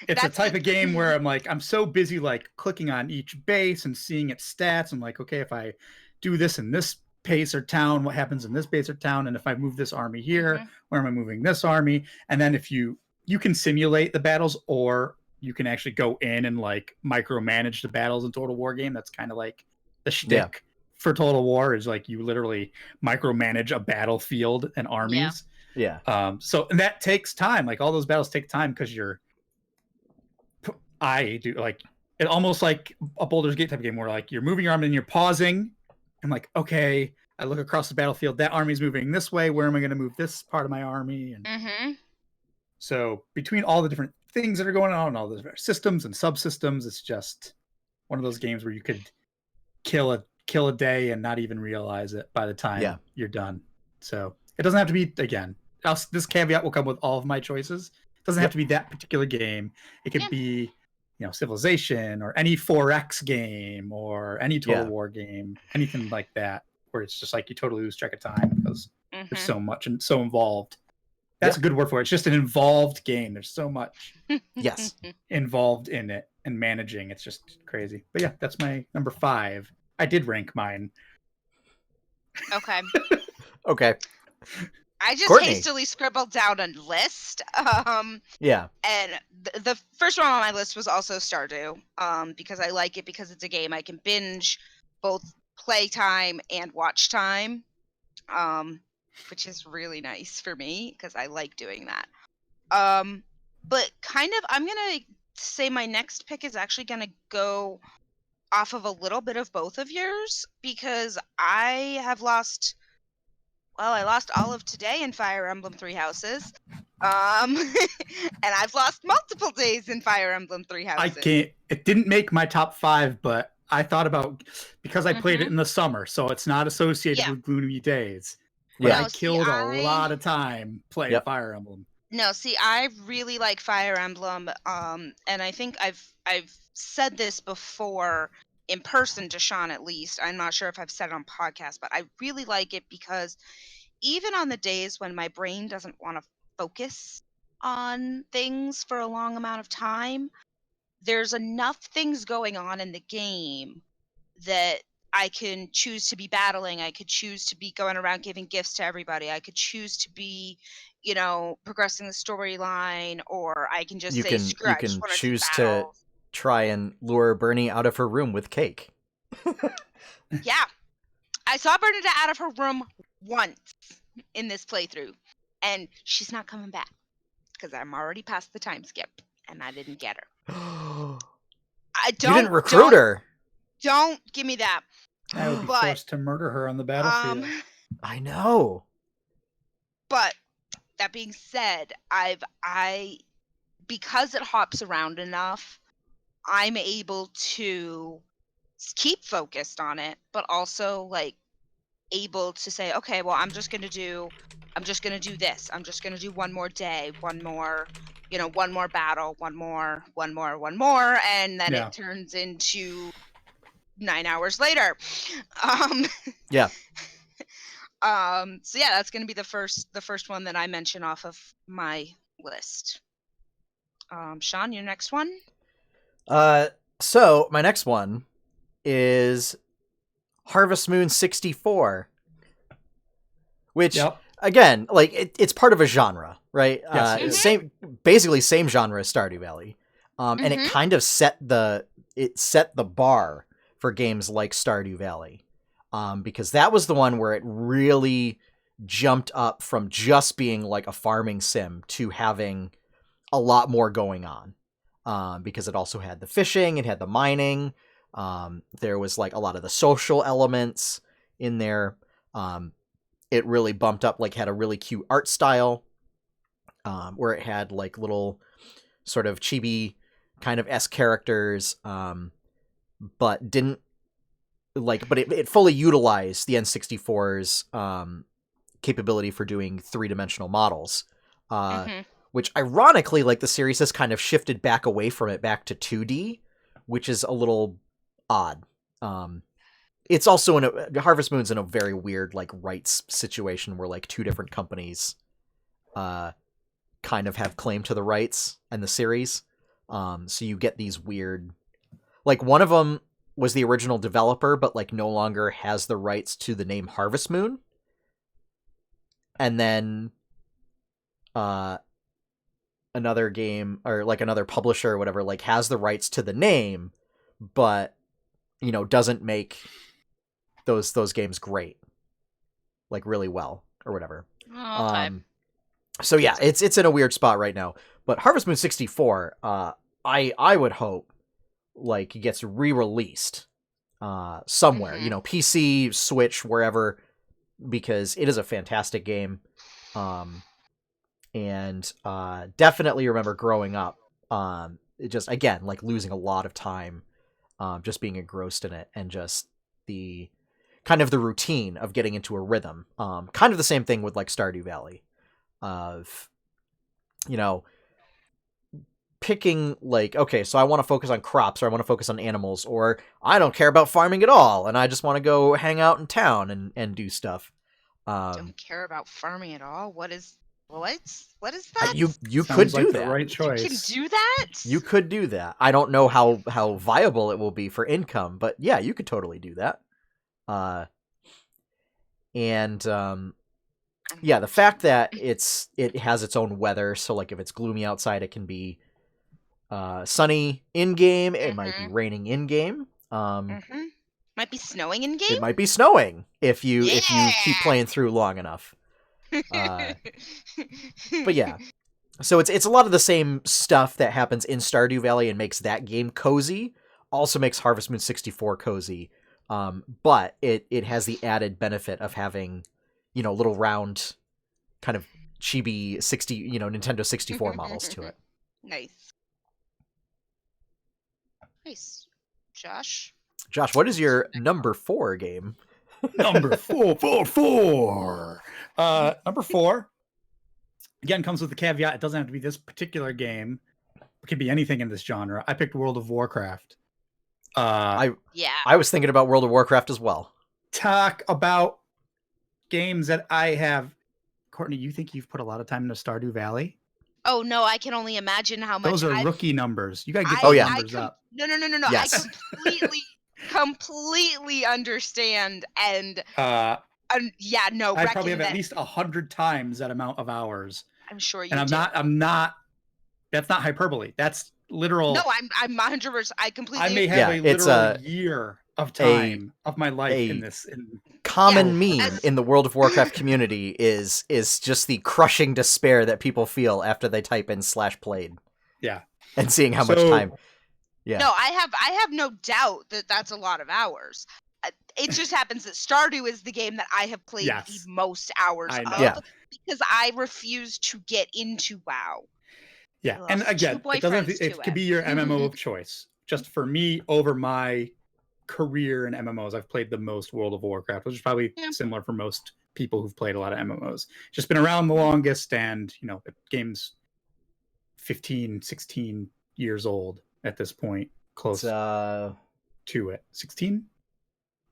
it's a type of game where I'm like, I'm so busy like clicking on each base and seeing its stats. I'm like, okay, if I do this in this base or town, what happens in this base or town? And if I move this army here, where am I moving this army? And then if you can simulate the battles, or you can actually go in and like micromanage the battles in Total War game. That's kind of like the shtick for Total War, is like you literally micromanage a battlefield and armies. So and that takes time. Like all those battles take time because I do like it almost like a Baldur's Gate type of game where like you're moving your arm and you're pausing. I'm like, okay, I look across the battlefield. That army's moving this way. Where am I going to move this part of my army? And so between all the different things that are going on, all the systems and subsystems, it's just one of those games where you could kill a day and not even realize it by the time you're done. So it doesn't have to be, again, this caveat will come with all of my choices. It doesn't have to be that particular game. It could be, Civilization or any 4X game or any Total War game, anything like that, where it's just like you totally lose track of time because there's so much and so involved. That's a good word for it. It's just an involved game. There's so much involved in it and managing. It's just crazy. But yeah, that's my number 5. I did rank mine. Okay. Okay. I just Courtney. hastily scribbled down a list. Yeah. And the first one on my list was also Stardew, because I like it because it's a game I can binge both playtime and watch time, which is really nice for me because I like doing that. But kind of, I'm going to say my next pick is actually going to go off of a little bit of both of yours because I have lost... Well, I lost all of today in Fire Emblem Three Houses. And I've lost multiple days in Fire Emblem Three Houses. It didn't make my top 5, but I thought about, because I played it in the summer, so it's not associated with gloomy days. But I killed a lot of time playing Fire Emblem. No, see, I really like Fire Emblem, and I think I've said this before in person to Sean, at least. I'm not sure if I've said it on podcast, but I really like it because even on the days when my brain doesn't want to focus on things for a long amount of time, there's enough things going on in the game that I can choose to be battling. I could choose to be going around giving gifts to everybody. I could choose to be, progressing the storyline, or I can just say, screw it, I just wanna do choose battles. to try and lure Bernie out of her room with cake. Yeah. I saw Bernadette out of her room once in this playthrough, and she's not coming back because I'm already past the time skip, and I didn't get her. You didn't recruit her. Don't give me that. I would be forced to murder her on the battlefield. I know. But that being said, because it hops around enough, I'm able to keep focused on it, but also able to say, okay, well, I'm just gonna do this. I'm just gonna do one more day, one more battle, one more, and then it turns into 9 hours later. Yeah. So yeah, that's gonna be the first one that I mention off of my list. Sean, your next one? So my next one is Harvest Moon 64, which again, it's part of a genre, right? Yes. Basically same genre as Stardew Valley, and it kind of set the bar for games like Stardew Valley, because that was the one where it really jumped up from just being like a farming sim to having a lot more going on. Because it also had the fishing, it had the mining, there was a lot of the social elements in there. It really bumped up, had a really cute art style, where it had little sort of chibi kind of S characters, but didn't but it fully utilized the N64's capability for doing 3-dimensional models. Which ironically, the series has kind of shifted back away from it back to 2D, which is a little odd. It's also Harvest Moon's in a very weird rights situation where 2 different companies kind of have claim to the rights and the series. So you get these weird, one of them was the original developer, but no longer has the rights to the name Harvest Moon. And then another game or another publisher or whatever has the rights to the name, but doesn't make those games great, really well or whatever. Okay. So yeah, it's in a weird spot right now. But Harvest Moon 64, I would hope like it gets re-released somewhere, Mhm. PC, Switch, wherever, because it is a fantastic game. And definitely remember growing up, it just, again, like losing a lot of time, just being engrossed in it, and just the kind of the routine of getting into a rhythm. Kind of the same thing with like Stardew Valley, of, picking like, okay, so I want to focus on crops, or I want to focus on animals, or I don't care about farming at all, and I just want to go hang out in town and do stuff. Don't care about farming at all. What is that? You could Sounds do like the that. right You can choice. do that? You could do that. I don't know how viable it will be for income, but yeah, you could totally do that. And yeah, the fact that it has its own weather, so like if it's gloomy outside, it can be sunny in game. It might be raining in game. Might be snowing in game. It might be snowing if you keep Yeah. playing through long enough. But yeah, so it's a lot of the same stuff that happens in Stardew Valley and makes that game cozy. Also makes Harvest Moon 64 cozy. But it has the added benefit of having, little round kind of chibi Nintendo 64 models to it. Nice. Josh, What is your number 4 game? Number four. Number 4, again, comes with the caveat, it doesn't have to be this particular game. It could be anything in this genre. I picked World of Warcraft. I was thinking about World of Warcraft as well. Talk about games that I have. Courtney, you think you've put a lot of time into Stardew Valley? Oh no, I can only imagine how much. Those are rookie numbers. You gotta get Oh, those yeah. numbers up. No. Yes. I completely understand, and yeah, no. I probably reckon have at that least 100 times that amount of hours. I'm sure you. And do. I'm not. That's not hyperbole. That's literal. No, I'm 100%. I completely. I may agree. have a it's literal year of time of my life in this. Common Yeah, meme in the World of Warcraft community is just the crushing despair that people feel after they type in /played. Yeah. And seeing how much time. Yeah. No, I have no doubt that that's a lot of hours. It just happens that Stardew is the game that I have played the most hours of, because I refuse to get into WoW. Yeah, and again, it could be your MMO of choice. Just for me, over my career in MMOs, I've played the most World of Warcraft, which is probably similar for most people who've played a lot of MMOs. Just been around the longest, and the game's 15, 16 years old at this point, close to it. 16?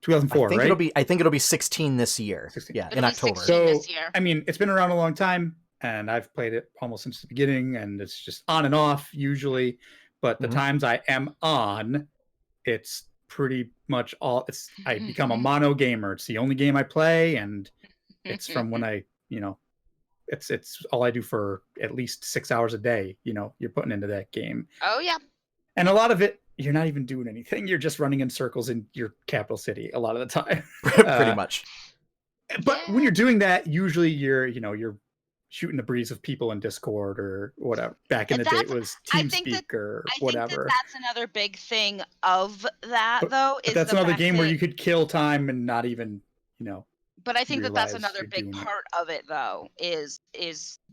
2004, right? I think it'll be 16 this year. 16. Yeah, in October. So, I mean, it's been around a long time, and I've played it almost since the beginning, and it's just on and off usually. But the times I am on, it's pretty much all. I become a mono gamer. It's the only game I play, and it's from when it's all I do for at least 6 hours a day. You're putting into that game. Oh yeah. And a lot of it, you're not even doing anything. You're just running in circles in your capital city a lot of the time. Pretty much. But when you're doing that, usually you're shooting the breeze of people in Discord or whatever. Back in the day, it was TeamSpeak or whatever. I think that's another big thing of that, though. But that's another game where you could kill time and not even, But I think that's another big part of it, though, is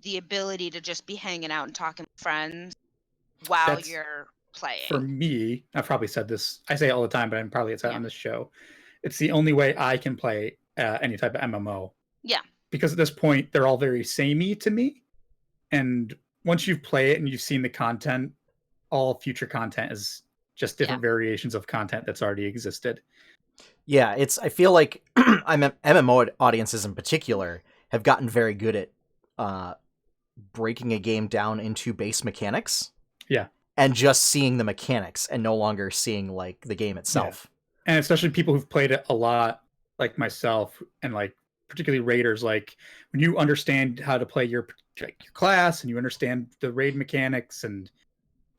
the ability to just be hanging out and talking to friends while you're playing. For me, I've probably said this. I say it all the time, but I'm probably said it on this show. It's the only way I can play any type of MMO. Yeah. Because at this point, they're all very samey to me. And once you play it and you've seen the content, all future content is just different variations of content that's already existed. Yeah, I feel like MMO audiences in particular have gotten very good at breaking a game down into base mechanics. Yeah. And just seeing the mechanics and no longer seeing like the game itself. Yeah. And especially people who've played it a lot, like myself, and like particularly raiders, like when you understand how to play your class and you understand the raid mechanics, and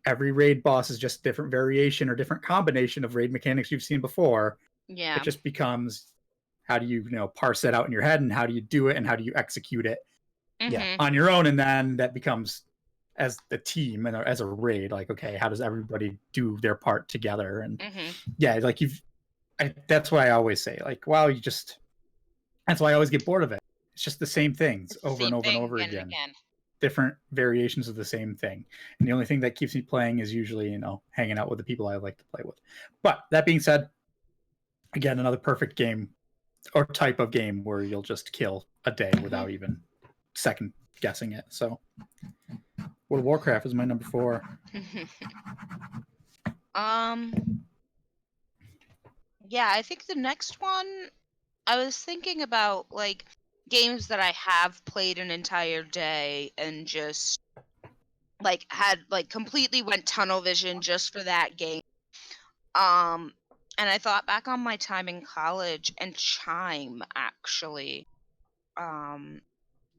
every raid boss is just different variation or different combination of raid mechanics you've seen before. Yeah. It just becomes, how do you parse that out in your head, and how do you do it, and how do you execute it on your own, and then that becomes as the team and as a raid. Like, okay, how does everybody do their part together? And yeah, like that's why I always say, like, wow, that's why I always get bored of it. It's just the same things over and over and over again. Different variations of the same thing. And the only thing that keeps me playing is usually, hanging out with the people I like to play with. But that being said, again, another perfect game or type of game where you'll just kill a day without even second guessing it. So World of Warcraft is my number 4. Yeah, I think the next one, I was thinking about like games that I have played an entire day and just like had like completely went tunnel vision just for that game. And I thought back on my time in college, and Chime actually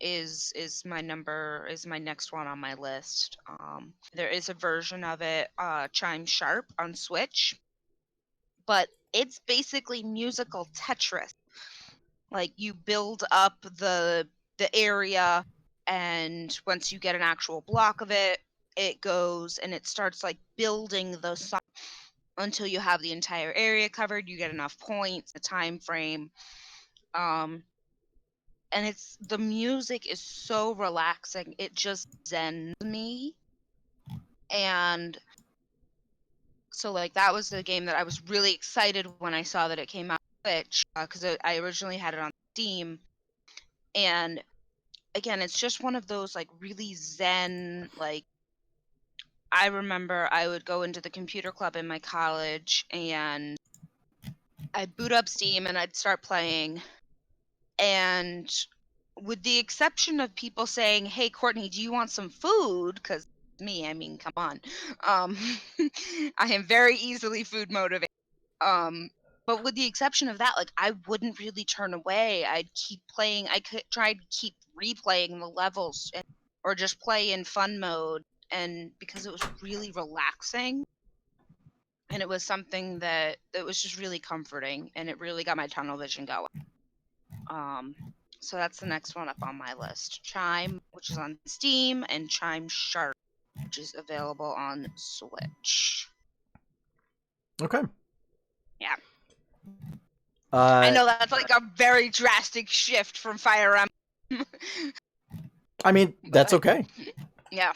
is my next one on my list. There is a version of it, Chime Sharp on Switch, but it's basically musical Tetris. Like you build up the area, and once you get an actual block of it, it goes and it starts like building the song until you have the entire area covered. You get enough points, a time frame. And the music is so relaxing. It just zens me. And so like that was the game that I was really excited when I saw that it came out on Switch, because I originally had it on Steam. And again, it's just one of those like really zen, like I remember I would go into the computer club in my college and I'd boot up Steam and I'd start playing. And with the exception of people saying, "Hey, Courtney, do you want some food?" Because me, I mean, come on. I am very easily food motivated. But with the exception of that, like I wouldn't really turn away. I'd keep playing. I could try to keep replaying the levels or just play in fun mode. And because it was really relaxing, and it was something that was just really comforting, and it really got my tunnel vision going. So that's the next one up on my list. Chime, which is on Steam, and Chime Sharp, which is available on Switch. Okay. Yeah. I know that's like a very drastic shift from Fire Emblem. I mean, that's okay. Yeah.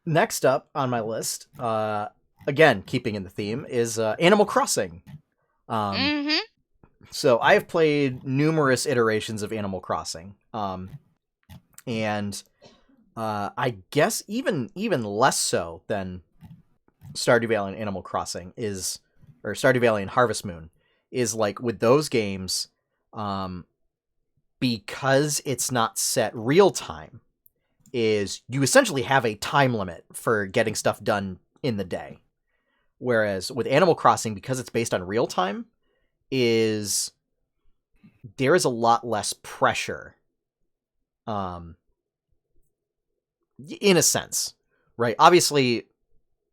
Next up on my list, again, keeping in the theme, is Animal Crossing. So I have played numerous iterations of Animal Crossing. And I guess even less so than Stardew Valley and Animal Crossing or Stardew Valley and Harvest Moon, is like with those games, because it's not set real time, is you essentially have a time limit for getting stuff done in the day. Whereas with Animal Crossing, because it's based on real time, there is a lot less pressure, in a sense, right? Obviously,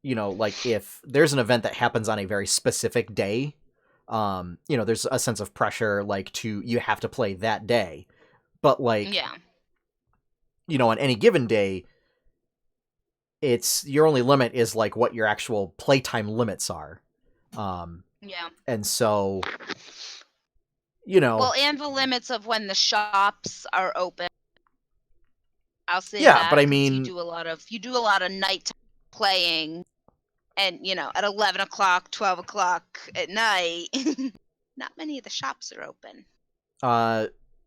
like if there's an event that happens on a very specific day, there's a sense of pressure, like you have to play that day. But like, on any given day, your only limit is like what your actual playtime limits are. And so, well, and the limits of when the shops are open. I'll say that, but I mean, you do a lot of nighttime playing, and at 11 o'clock, 12 o'clock at night, not many of the shops are open.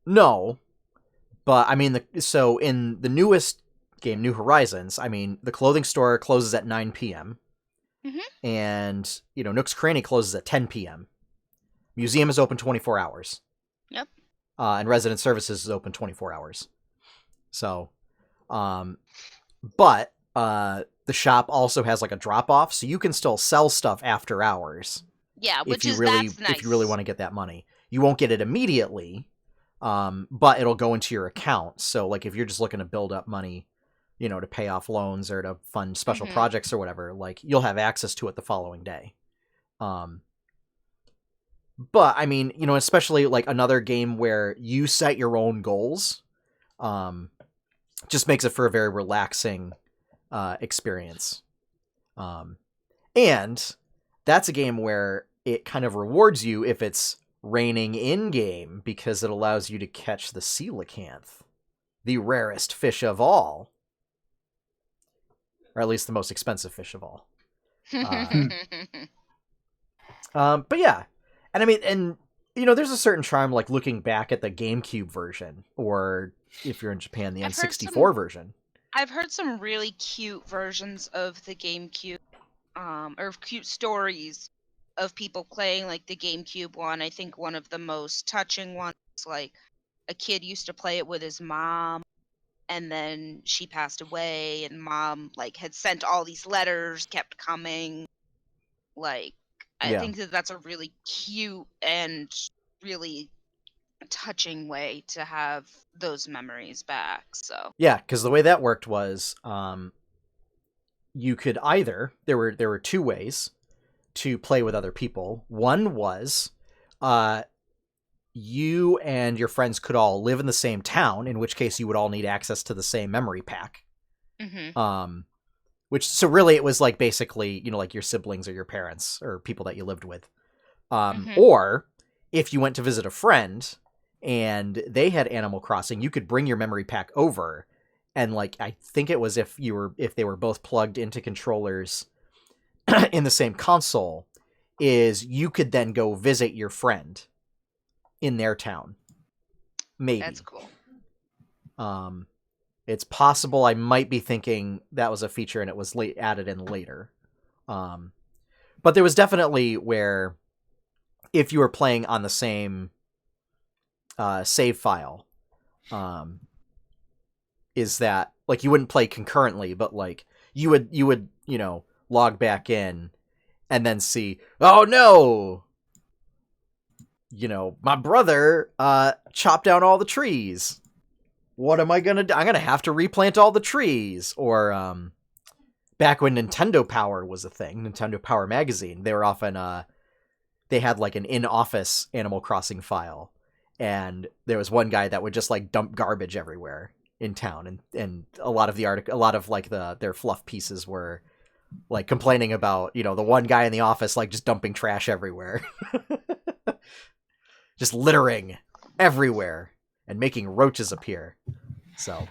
No, but I mean, so in the newest game, New Horizons, I mean, the clothing store closes at 9 p.m. And Nook's Cranny closes at 10 p.m. Museum is open 24 hours. Yep. And resident services is open 24 hours. So, but the shop also has like a drop off, so you can still sell stuff after hours. Yeah, that's nice. If you really want to get that money, you won't get it immediately, but it'll go into your account. So, like, if you're just looking to build up money, to pay off loans or to fund special projects or whatever, like you'll have access to it the following day. But I mean, especially like another game where you set your own goals. just makes it for a very relaxing experience. And that's a game where it kind of rewards you if it's raining in-game, because it allows you to catch the coelacanth, the rarest fish of all. Or at least the most expensive fish of all. But yeah. And I mean, and, you know, there's a certain charm, like, looking back at the GameCube version, or if you're in Japan, the N64 version. I've heard some really cute versions of the GameCube, or cute stories of people playing, like, the GameCube one. I think one of the most touching ones, like, a kid used to play it with his mom, and then she passed away, and mom, like, had sent all these letters, kept coming. Like, I think that that's a really cute and really touching way to have those memories back. So yeah, because the way that worked was you could either, there were two ways to play with other people. One was you and your friends could all live in the same town, in which case you would all need access to the same memory pack. Which, so really it was like basically, you know, like your siblings or your parents or people that you lived with. Or if you went to visit a friend and they had Animal Crossing, you could bring your memory pack over, and, like, I think it was if they were both plugged into controllers in the same console, is you could then go visit your friend in their town. Maybe. that's cool. It's possible I might be thinking that was a feature and it was added in later. But there was definitely where if you were playing on the same save file, is that, like, you wouldn't play concurrently, but, like, you would, you know, log back in and then see, oh no, you know, my brother chopped down all the trees. What am I gonna do? I'm gonna have to replant all the trees. Or back when Nintendo Power was a thing, Nintendo Power magazine, they were often they had, like, an in-office Animal Crossing file, and there was one guy that would just, like, dump garbage everywhere in town, and a lot of like their fluff pieces were, like, complaining about, you know, the one guy in the office, like, just dumping trash everywhere. Just littering everywhere and making roaches appear. So,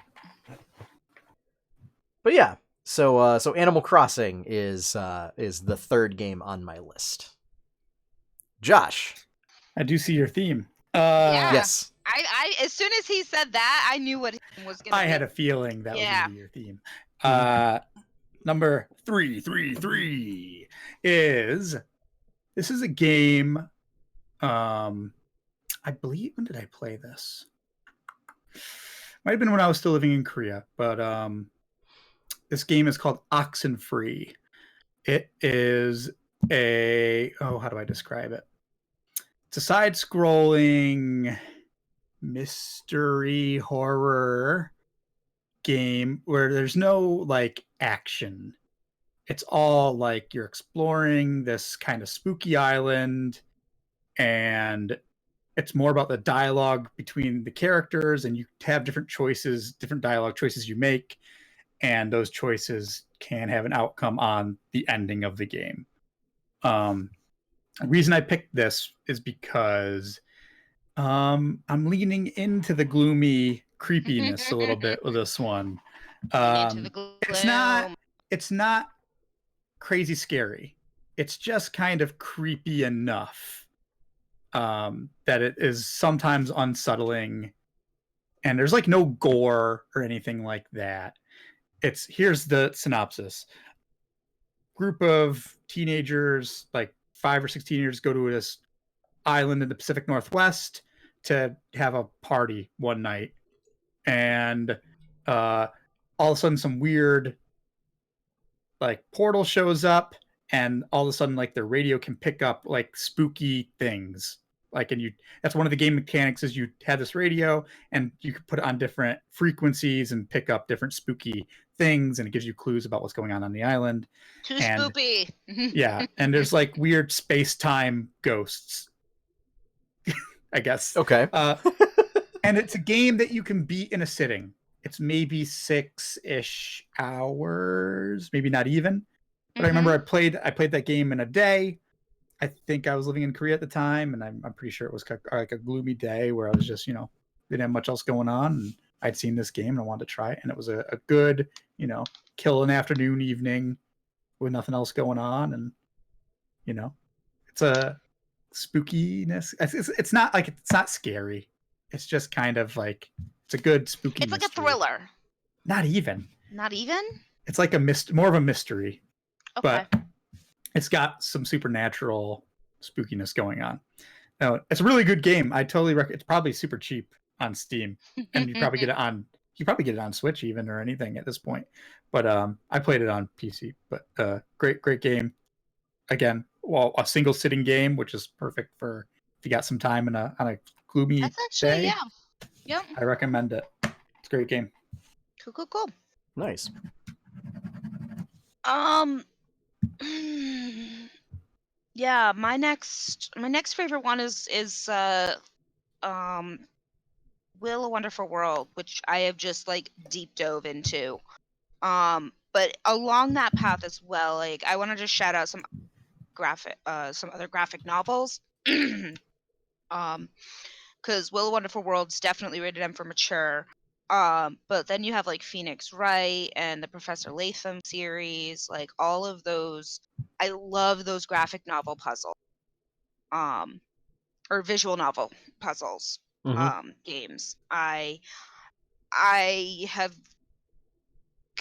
but yeah, so Animal Crossing is the third game on my list. Josh, I do see your theme. Yeah. Yes, I as soon as he said that, I knew what it was going to be. I had a feeling that was going to be your theme. Number 333 is, this is a game. I believe, when did I play this? Might have been when I was still living in Korea, but this game is called Oxenfree. It is how do I describe it? It's a side-scrolling mystery horror game where there's no, like, action. It's all, like, you're exploring this kind of spooky island, and it's more about the dialogue between the characters, and you have different choices, different dialogue choices you make, and those choices can have an outcome on the ending of the game. The reason I picked this is because I'm leaning into the gloomy creepiness a little bit with this one. It's not crazy scary. It's just kind of creepy enough that it is sometimes unsettling, and there's, like, no gore or anything like that. Here's the synopsis. Group of teenagers, like 5 or 6 teenagers, go to this island in the Pacific Northwest to have a party one night, and all of a sudden some weird, like, portal shows up, and all of a sudden, like, their radio can pick up, like, spooky things. Like, and that's one of the game mechanics, is you have this radio and you can put it on different frequencies and pick up different spooky things, and it gives you clues about what's going on the island. Too spoopy. Yeah, and there's, like, weird space-time ghosts, I guess. okay. And it's a game that you can beat in a sitting. it's maybe 6-ish hours, maybe not even. But I remember I played that game in a day. I think I was living in Korea at the time, and I'm pretty sure it was like a gloomy day where I was just, didn't have much else going on, and I'd seen this game and I wanted to try it, and it was a good, kill an afternoon, evening with nothing else going on, and it's a spookiness. It's not like it's not scary. It's just kind of like it's a good spooky. It's like mystery. a thriller. Not even. Not even. It's like more of a mystery, Okay. but it's got some supernatural spookiness going on. Now, it's a really good game. I totally recommend. It's probably super cheap on Steam, and you probably get it on. You probably get it on Switch even or anything at this point. But I played it on PC. But great game. Again, well, a single sitting game, which is perfect for if you got some time on a gloomy That's actually day. yeah. Yep. I recommend it. It's a great game. Cool. Nice. Yeah, my next favorite one is Will a Wonderful World, which I have just like deep dove into. But along that path as well, like I want to just shout out some other graphic novels. Because Will a Wonderful World's definitely rated M for mature. But then you have like Phoenix Wright and the Professor Latham series, like all of those. I love those graphic novel puzzles, or visual novel puzzles, games. I have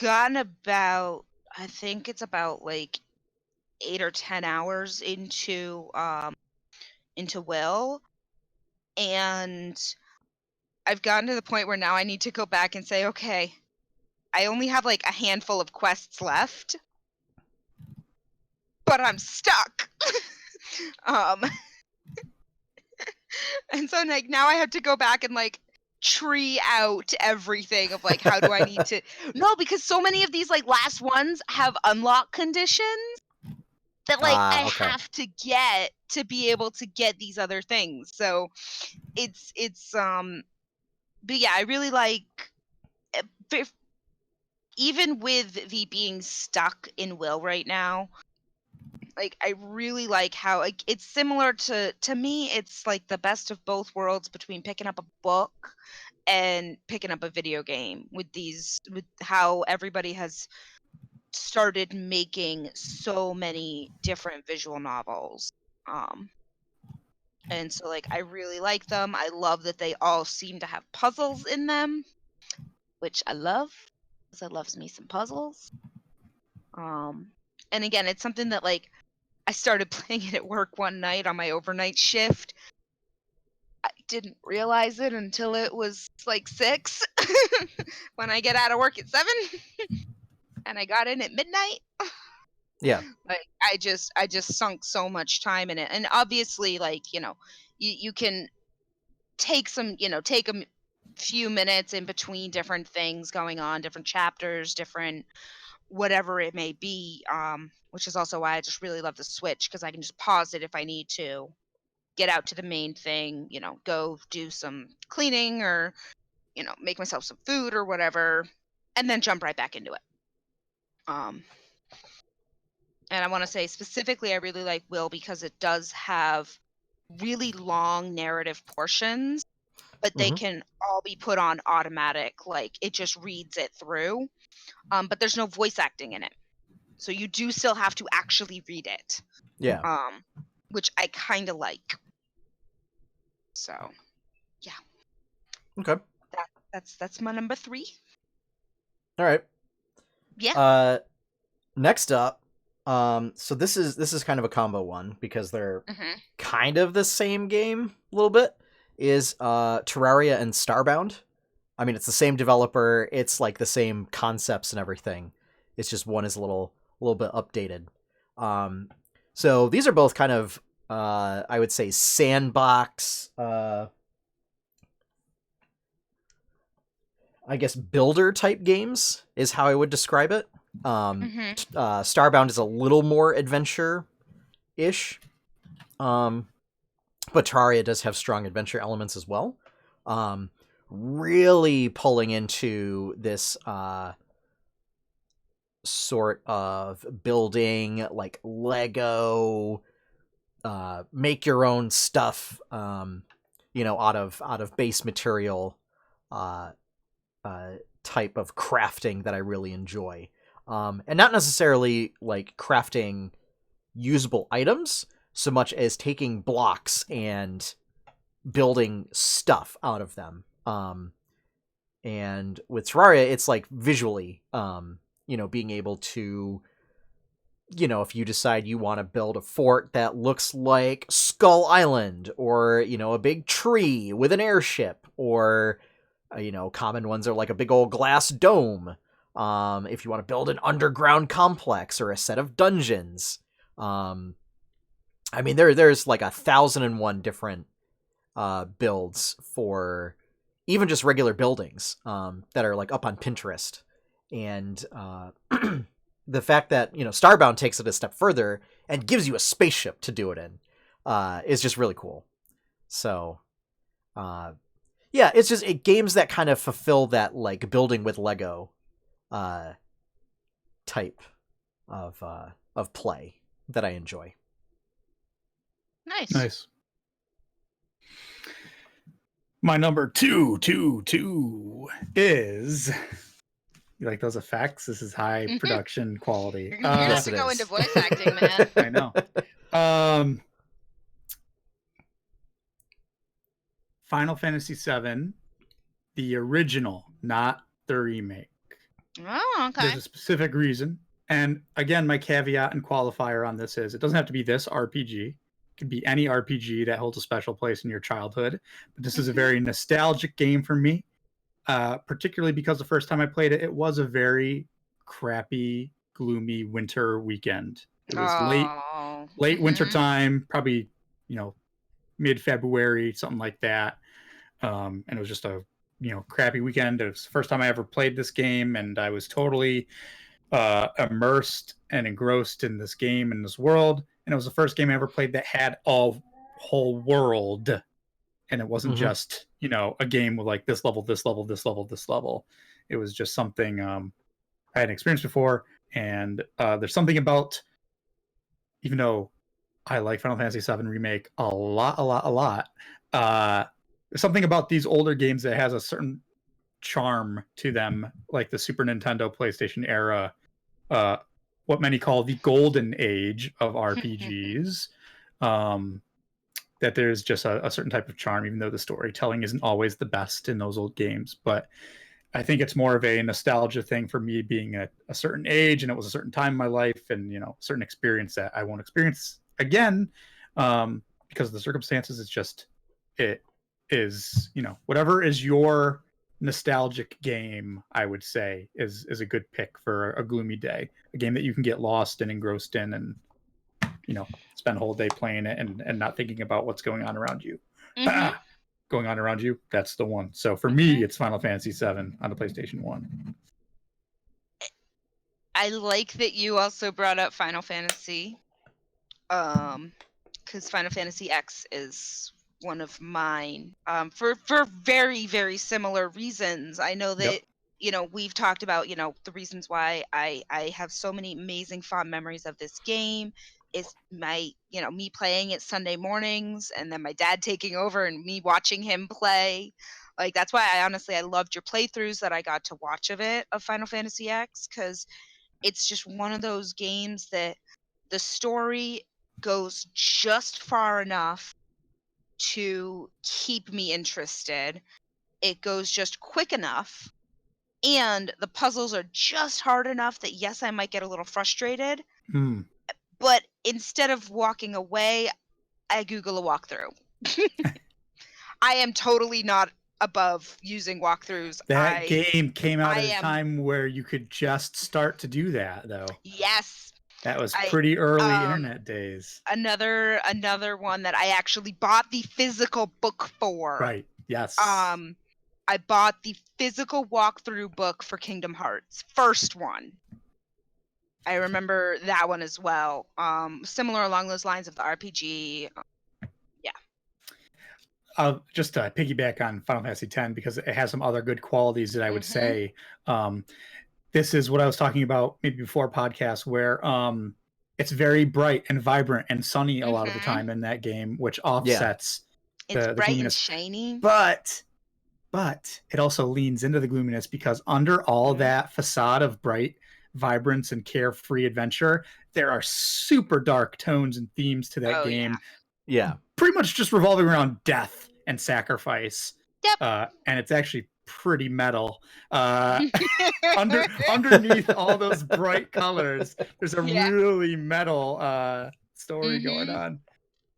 gotten about, I think it's about like 8 or 10 hours into Will, and I've gotten to the point where now I need to go back and say, okay, I only have like a handful of quests left, but I'm stuck. And so like now I have to go back and like tree out everything of like how do I need to no, because so many of these like last ones have unlock conditions that like I have to get to be able to get these other things. So it's but yeah, I really like, even with the being stuck in Will right now, like I really like how like it's similar to me. It's like the best of both worlds between picking up a book and picking up a video game with how everybody has started making so many different visual novels. And so like I really like them. I love that they all seem to have puzzles in them, which I love, because I loves me some puzzles. And again, it's something that like I started playing it at work one night on my overnight shift. I didn't realize it until it was like 6 when I get out of work at 7 and I got in at midnight. Yeah. Like I just sunk so much time in it. And obviously like, you can take take a few minutes in between different things going on, different chapters, different whatever it may be, which is also why I just really love the Switch, because I can just pause it if I need to, get out to the main thing, go do some cleaning or, make myself some food or whatever, and then jump right back into it. And I want to say specifically, I really like Will because it does have really long narrative portions, but they can all be put on automatic. Like it just reads it through. But there's no voice acting in it. So you do still have to actually read it. Yeah. Which I kind of like. So, yeah. Okay. That's my number 3. All right. Yeah. Next up, so this is kind of a combo one because they're kind of the same game a little bit, is Terraria and Starbound. I mean, it's the same developer, it's like the same concepts and everything. It's just one is a little bit updated. So these are both kind of I would say sandbox, I guess builder type games is how I would describe it. Starbound is a little more adventure-ish, but Terraria does have strong adventure elements as well. really pulling into this sort of building, like Lego, make your own stuff, out of base material, type of crafting that I really enjoy. And not necessarily like crafting usable items so much as taking blocks and building stuff out of them. And with Terraria, it's like visually, being able to, if you decide you want to build a fort that looks like Skull Island, or, a big tree with an airship, or, common ones are like a big old glass dome. If you want to build an underground complex or a set of dungeons. There's like 1,001 different builds for even just regular buildings that are like up on Pinterest. And the fact that, Starbound takes it a step further and gives you a spaceship to do it in is just really cool. So, it's just games that kind of fulfill that like building with Lego type of play that I enjoy. Nice. My number two is, you like those effects? This is high production quality. You have to go into voice acting, man. I know. Final Fantasy VII, the original, not the remake. Oh, okay. There's a specific reason. And again, my caveat and qualifier on this is it doesn't have to be this RPG. It could be any RPG that holds a special place in your childhood. But this is a very nostalgic game for me, particularly because the first time I played it, it was a very crappy, gloomy winter weekend. It was late winter time, probably, mid-February, something like that. And it was just a crappy weekend. It was the first time I ever played this game, and I was totally immersed and engrossed in this game and this world. And it was the first game I ever played that had a whole world, and it wasn't just a game with like this level, this level, this level, this level. It was just something I hadn't experienced before. And there's something about, even though I like Final Fantasy VII Remake a lot, there's something about these older games that has a certain charm to them, like the Super Nintendo, PlayStation era, what many call the golden age of RPGs. That there's just a certain type of charm, even though the storytelling isn't always the best in those old games. But I think it's more of a nostalgia thing for me, being at a certain age, and it was a certain time in my life, and a certain experience that I won't experience again because of the circumstances. It's just, it is, whatever is your nostalgic game, I would say is a good pick for a gloomy day, a game that you can get lost and engrossed in, and spend a whole day playing it and not thinking about what's going on around you. Going on around you, that's the one. So for me, it's Final Fantasy VII on the PlayStation 1. I like that you also brought up Final Fantasy, because Final Fantasy X is one of mine, for very, very similar reasons. I know that we've talked about the reasons why I have so many amazing fond memories of this game is my me playing it Sunday mornings, and then my dad taking over and me watching him play. Like, that's why I loved your playthroughs that I got to watch of Final Fantasy X, because it's just one of those games that the story goes just far enough to keep me interested. It goes just quick enough, and the puzzles are just hard enough that yes, I might get a little frustrated. But instead of walking away, I Google a walkthrough. I am totally not above using walkthroughs. That game came out at a time where you could just start to do that, though. Yes. That was pretty early internet days. Another one that I actually bought the physical book for. Right. Yes. I bought the physical walkthrough book for Kingdom Hearts. First one. I remember that one as well. Similar along those lines of the RPG. just to piggyback on Final Fantasy X because it has some other good qualities that I would say. This is what I was talking about maybe before podcast, where it's very bright and vibrant and sunny a lot of the time in that game, which offsets the bright and gloominess. shiny. But it also leans into the gloominess because under all that facade of bright vibrance and carefree adventure, there are super dark tones and themes to that game. Yeah. Pretty much just revolving around death and sacrifice. Yep. And it's actually pretty metal. Underneath all those bright colors, there's a really metal story going on.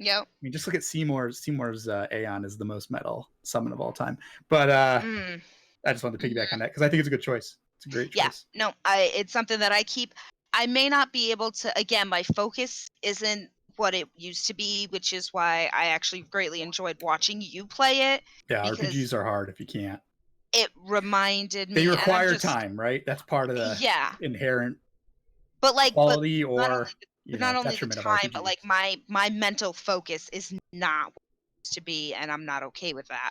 Yep. I mean, just look at Seymour's Aeon is the most metal summon of all time. But I just wanted to piggyback on that because I think it's a good choice. It's a great choice. Yeah, no, it's something that I may not be able to, again, my focus isn't what it used to be, which is why I actually greatly enjoyed watching you play it. Yeah, RPGs are hard if you can't. It reminded me. They require time, right? That's part of the inherent quality or not only the time, but like my mental focus is not what it used to be, and I'm not okay with that.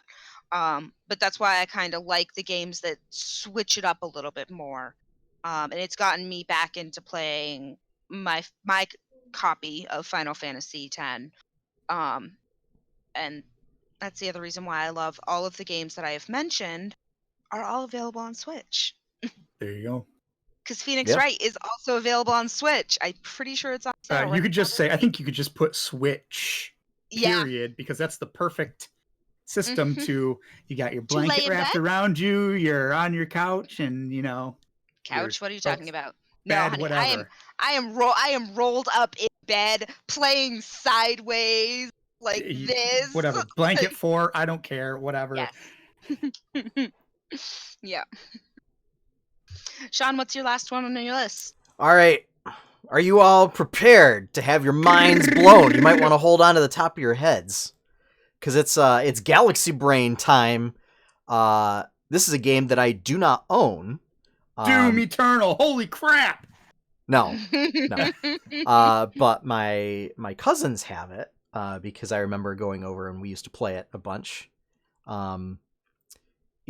But that's why I kind of like the games that switch it up a little bit more. And it's gotten me back into playing my copy of Final Fantasy X. And that's the other reason why I love all of the games that I have mentioned are all available on Switch. There you go. Because Phoenix Wright is also available on Switch. I'm pretty sure it's on sale. You could just say, I think you could just put Switch, period, because that's the perfect system to, you got your blanket wrapped around you, you're on your couch, and, Couch? What are you talking about? Bad, no, honey, whatever. I am rolled up in bed, playing sideways, like this. Whatever. Blanket fort, I don't care, whatever. Yes. Yeah. Sean, what's your last one on your list? All right. Are you all prepared to have your minds blown? You might want to hold on to the top of your heads. Because it's Galaxy Brain time. This is a game that I do not own. Doom Eternal. Holy crap! No. But my cousins have it. Because I remember going over and we used to play it a bunch.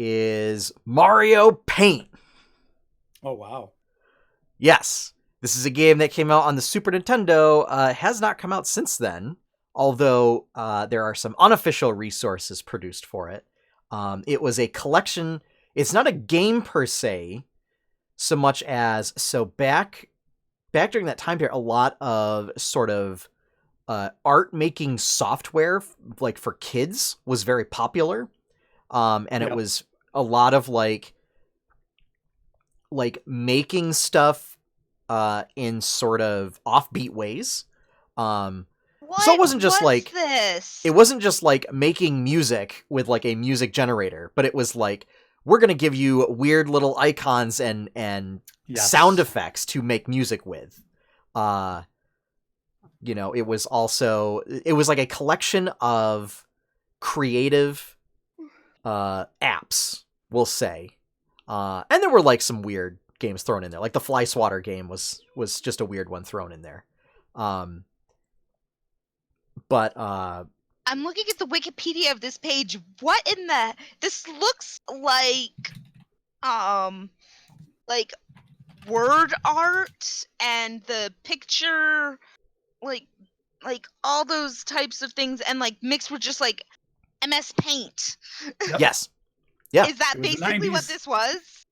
Is Mario Paint. Oh, wow. Yes. This is a game that came out on the Super Nintendo. Has not come out since then, although there are some unofficial resources produced for it. It was a collection. It's not a game per se, so much as, so back during that time period, a lot of sort of art-making software, like for kids, was very popular. And it was a lot of like making stuff in sort of offbeat ways. So it wasn't just like this? It wasn't just like making music with like a music generator, but it was like, we're gonna give you weird little icons and sound effects to make music with. It was like a collection of creative apps, we'll say. And there were like some weird games thrown in there. Like the Fly Swatter game was just a weird one thrown in there. But I'm looking at the Wikipedia of this page. What in the? This looks like word art and the picture, like all those types of things, and like mixed with just like MS Paint. Yep. Yes. Yeah. Is that basically what this was?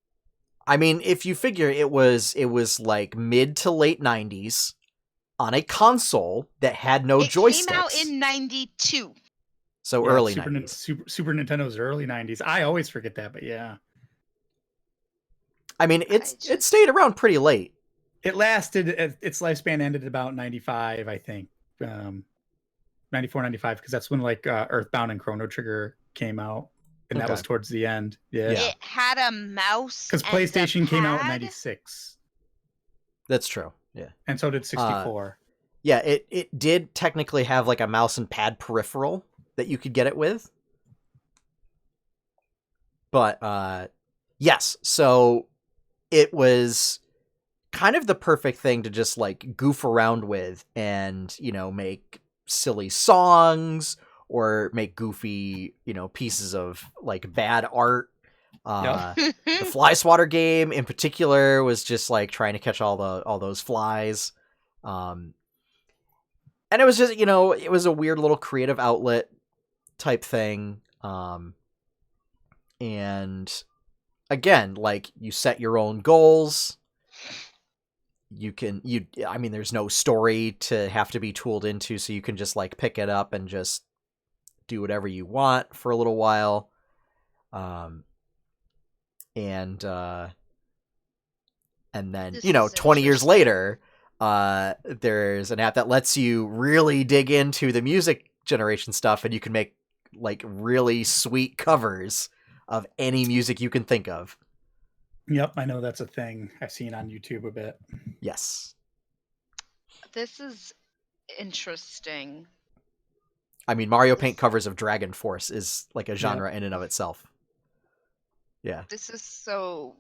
I mean, if you figure it was like mid to late 90s on a console that had no joysticks. It came out in 92. So early 90s. Super Nintendo's early 90s. I always forget that, but yeah. I mean, it stayed around pretty late. It lasted, its lifespan ended about 95, I think. 94, 95, because that's when like Earthbound and Chrono Trigger came out. And that was towards the end. Yeah. It had a mouse. Because PlayStation came out in 96. That's true. Yeah. And so did 64. Yeah, it did technically have like a mouse and pad peripheral that you could get it with. But yes, so it was kind of the perfect thing to just like goof around with and, make silly songs or make goofy, pieces of like bad art. The fly swatter game in particular was just like trying to catch all those flies. And it was just, it was a weird little creative outlet type thing. And again, like you set your own goals. There's no story to have to be tooled into, so you can just like pick it up and just do whatever you want for a little while. And then, 20 years later, there's an app that lets you really dig into the music generation stuff, and you can make like really sweet covers of any music you can think of. Yep, I know that's a thing I've seen on YouTube a bit. Yes. This is interesting. I mean, Mario Paint covers of Dragon Force is like a genre in and of itself. Yeah. This is so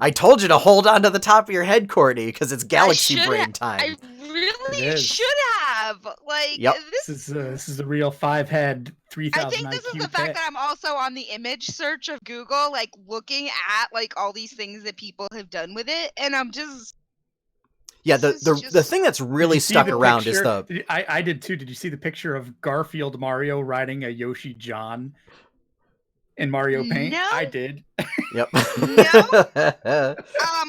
I told you to hold on to the top of your head, Courtney, because it's galaxy brain time. I really should have. Like, yep. This is the real 5-head 3000 I think this is the fact that I'm also on the image search of Google, like looking at like all these things that people have done with it, and I'm just. Yeah, the thing that's really stuck around is the. I did too. Did you see the picture of Garfield Mario riding a Yoshi John in Mario Paint? No. I did. Yep. No.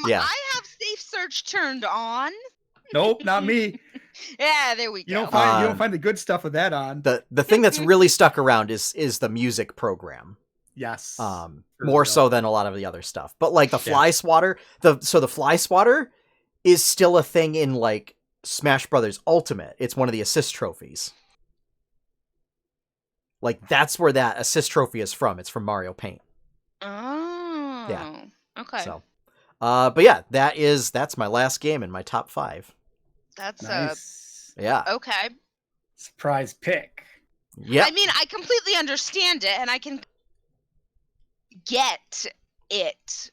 Yeah. I have Safe Search turned on. Nope, not me. Yeah, there we go. You don't find the good stuff with that on. The thing that's really stuck around is the music program. Yes. More so than a lot of the other stuff. But like the fly swatter, the fly swatter is still a thing in like Smash Brothers Ultimate. It's one of the assist trophies. Like that's where that assist trophy is from. It's from Mario Paint. Oh. Yeah. Okay. So, but yeah, that's my last game in my top 5. That's nice. Yeah. Okay. Surprise pick. Yeah. I mean, I completely understand it, and I can get it,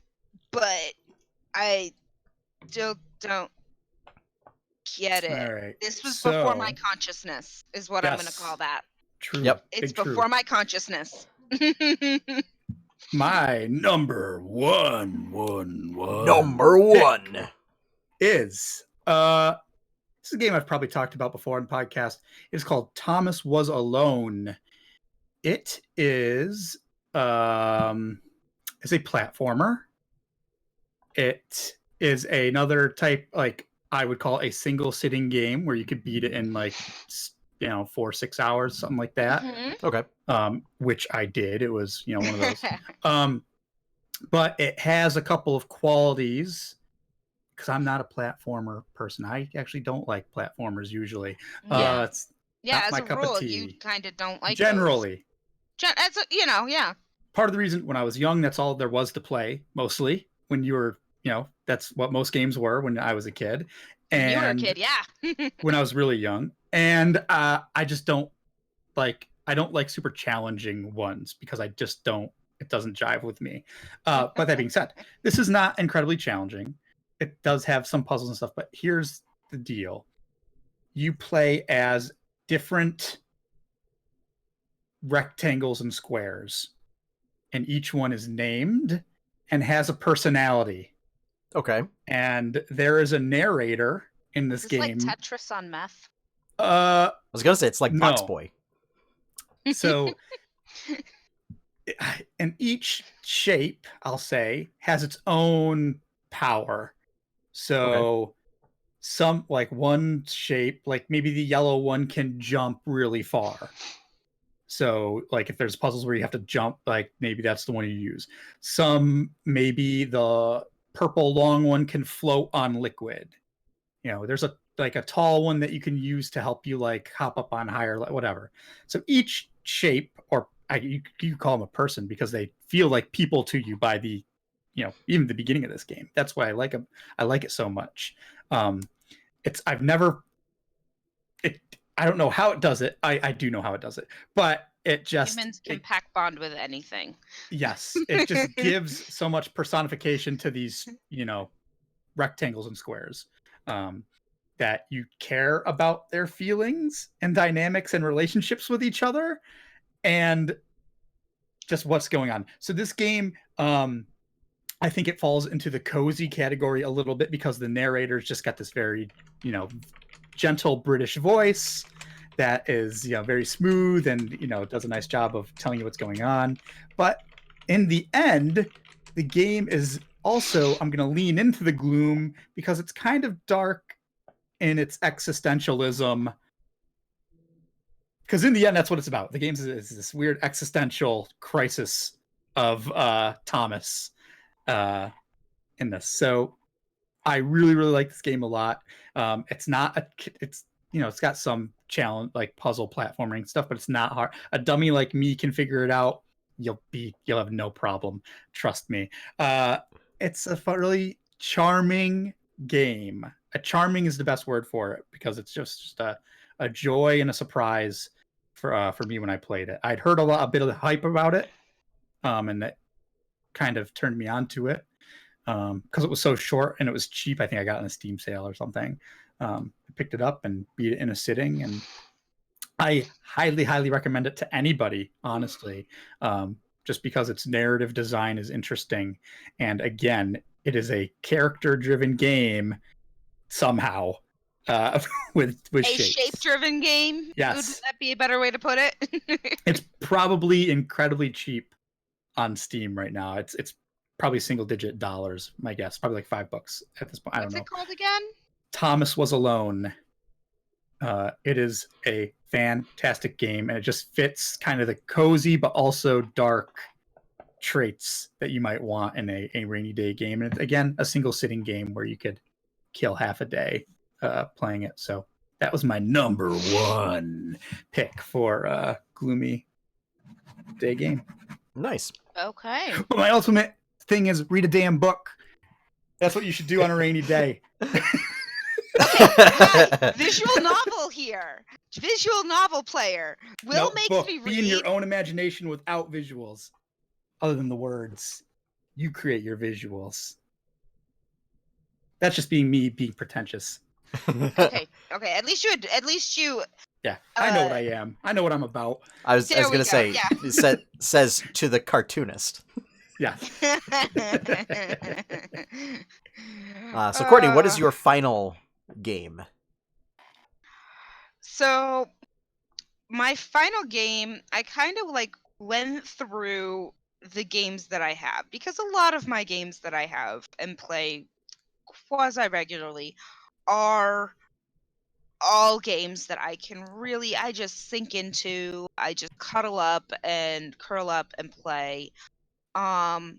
but I still don't get it. All right. This was before my consciousness, is what I'm going to call that. True. Yep. It's before my consciousness. My number one is this is a game I've probably talked about before on the podcast. It's called Thomas Was Alone. It is it's a platformer. It is another type, like I would call a single sitting game where you could beat it in like 4-6 hours, something like that. Mm-hmm. Okay. Which I did. It was one of those. But it has a couple of qualities. Because I'm not a platformer person. I actually don't like platformers usually. It's as my a cup rule, of tea. you kind of don't like generally. As yeah. Part of the reason when I was young, that's all there was to play. Mostly when you were, that's what most games were when I was a kid. And you were a kid, yeah. when I was really young, and I just don't like. I don't like super challenging ones because I just don't. It doesn't jive with me. But that being said, this is not incredibly challenging. It does have some puzzles and stuff, but here's the deal. You play as different rectangles and squares, and each one is named and has a personality. Okay. And there is a narrator in this game. It's like Tetris on meth. I was going to say it's like Box Boy. So, and each shape, I'll say, has its own power. So some like one shape, like maybe the yellow one can jump really far. So like if there's puzzles where you have to jump, like maybe that's the one you use. Some maybe the purple long one can float on liquid. There's a tall one that you can use to help you like hop up on higher, whatever. So each shape, or you call them a person because they feel like people to you by the even the beginning of this game. That's why I like them. I like it so much. I don't know how it does it. I do know how it does it, but it just humans can pack bond with anything. Yes, it just gives so much personification to these rectangles and squares. that you care about their feelings and dynamics and relationships with each other and just what's going on. So this game, I think it falls into the cozy category a little bit because the narrator's just got this very, gentle British voice that is, very smooth and, does a nice job of telling you what's going on. But in the end, the game is also, I'm going to lean into the gloom because it's kind of dark in its existentialism. Because in the end, that's what it's about. The game is this weird existential crisis of Thomas in this. So I really, really like this game a lot. It's got some challenge, like puzzle platforming stuff, but it's not hard. A dummy like me can figure it out. You'll have no problem. Trust me. It's a really charming game. Charming is the best word for it because it's just a joy and a surprise for me when I played it. I'd heard a bit of the hype about it, and that kind of turned me on to it because it was so short and it was cheap. I think I got it in a Steam sale or something. I picked it up and beat it in a sitting, and I highly, highly recommend it to anybody, honestly, just because its narrative design is interesting. And again, it is a character-driven game somehow with a shapes. shape-driven game. Yes. Would that be a better way to put it? It's probably incredibly cheap on Steam right now. It's probably single-digit dollars, my guess. Probably like $5 at this point. I don't know. What's it called again? Thomas Was Alone. It is a fantastic game, and it just fits kind of the cozy but also dark traits that you might want in a rainy day game. And again, a single sitting game where you could kill half a day playing it. So that was my number one pick for gloomy day game. Nice. Okay. But my ultimate thing is read a damn book. That's what you should do on a rainy day. Hi, visual novel here. Visual novel player. Will makes book. me read. Be in your own imagination without visuals, other than the words. You create your visuals. That's just me being pretentious. Okay. At least you. Yeah, I know what I am. I know what I'm about. I was going to say, yeah. it says to the cartoonist. Yeah. So Courtney, what is your final game? So my final game, I kind of went through the games that I have, because a lot of my games that I have and play quasi regularly are all games that I just sink into. I just cuddle up and curl up and play. And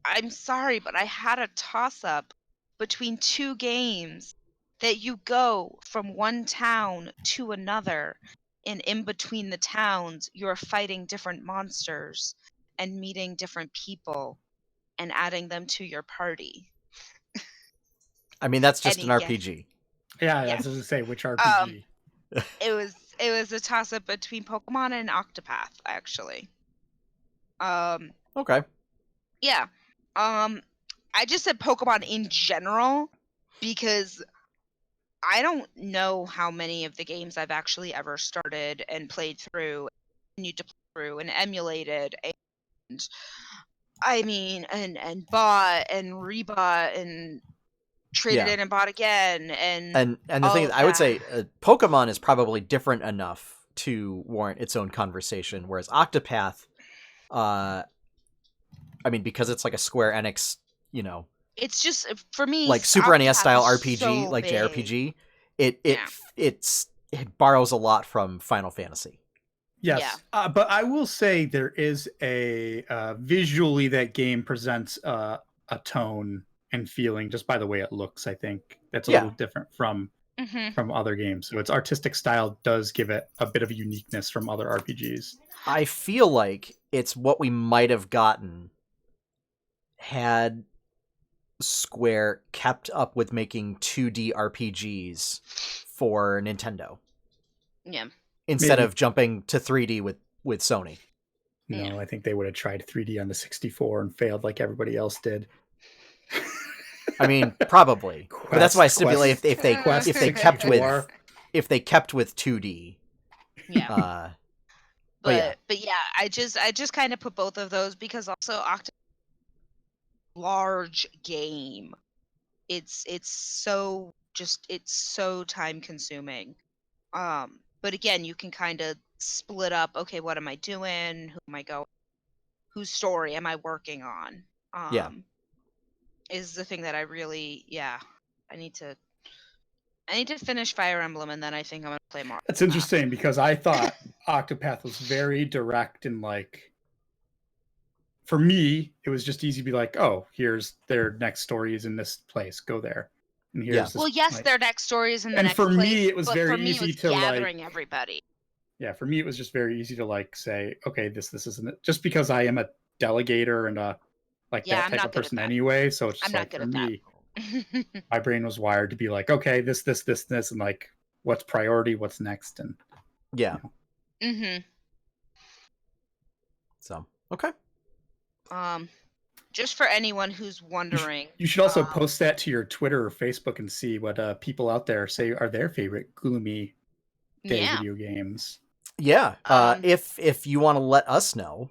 I'm sorry, but I had a toss-up between two games that you go from one town to another, and in between the towns, you're fighting different monsters and meeting different people and adding them to your party. I mean, that's just an RPG. Yeah, I was going to say, which RPG? It was a toss-up between Pokemon and Octopath, actually. Okay. Yeah. I just said Pokemon in general because I don't know how many of the games I've actually ever started and played through, continued to play through, and emulated, and I mean, and bought and rebought and traded in and bought again, and the thing is, I would say Pokemon is probably different enough to warrant its own conversation, whereas Octopath, I mean, because it's like a Square Enix, it's just, for me, like Super NES style Octopath is RPG, so like big. JRPG. It borrows a lot from Final Fantasy. Yes, but I will say there is a visually that game presents a tone and feeling just by the way it looks. I think that's a little different from other games. So its artistic style does give it a bit of a uniqueness from other RPGs. I feel like it's what we might have gotten had Square kept up with making 2D RPGs for Nintendo. Yeah. Instead of jumping to 3D with Sony. No, I think they would have tried 3D on the 64 and failed like everybody else did. I mean, probably. But that's why I stipulate if they Quest if they kept 64. with 2D. Yeah. But yeah, I just kind of put both of those because also large game. It's so time consuming. But again, you can kind of split up, okay, what am I doing? Who am I going? Whose story am I working on? Is the thing that I really I need to finish Fire Emblem, and then I think I'm gonna play more. That's interesting because I thought Octopath was very direct and like, for me, it was just easy to be like, oh, here's their next story is in this place, go there. And here's this, well, yes, like, their next story is in the and next for place. me, it was but very for me, easy it was to gathering like, everybody. yeah, for me, it was just very easy to like say, okay, this isn't it. Just because I am a delegator and a like that I'm type not of good at person that. anyway. So it's just I'm like, not good for at me, that. my brain was wired to be like, okay, this, and like, what's priority, what's next, and yeah. You know. Mm-hmm. So okay. Just for anyone who's wondering, you should also post that to your Twitter or Facebook and see what people out there say are their favorite gloomy day video games. Yeah. If you want to let us know,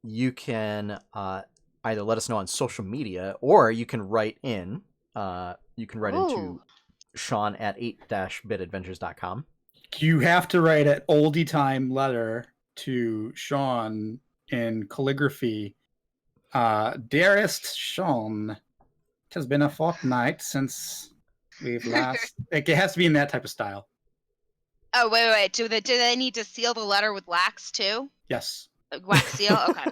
you can either let us know on social media, or you can write in. You can write into Sean at 8-bitadventures.com. You have to write an oldie time letter to Sean in calligraphy. Dearest Sean, it has been a fortnight since we've last. Like, it has to be in that type of style. Oh, wait. Do they need to seal the letter with wax too? Yes. Wax seal? Okay.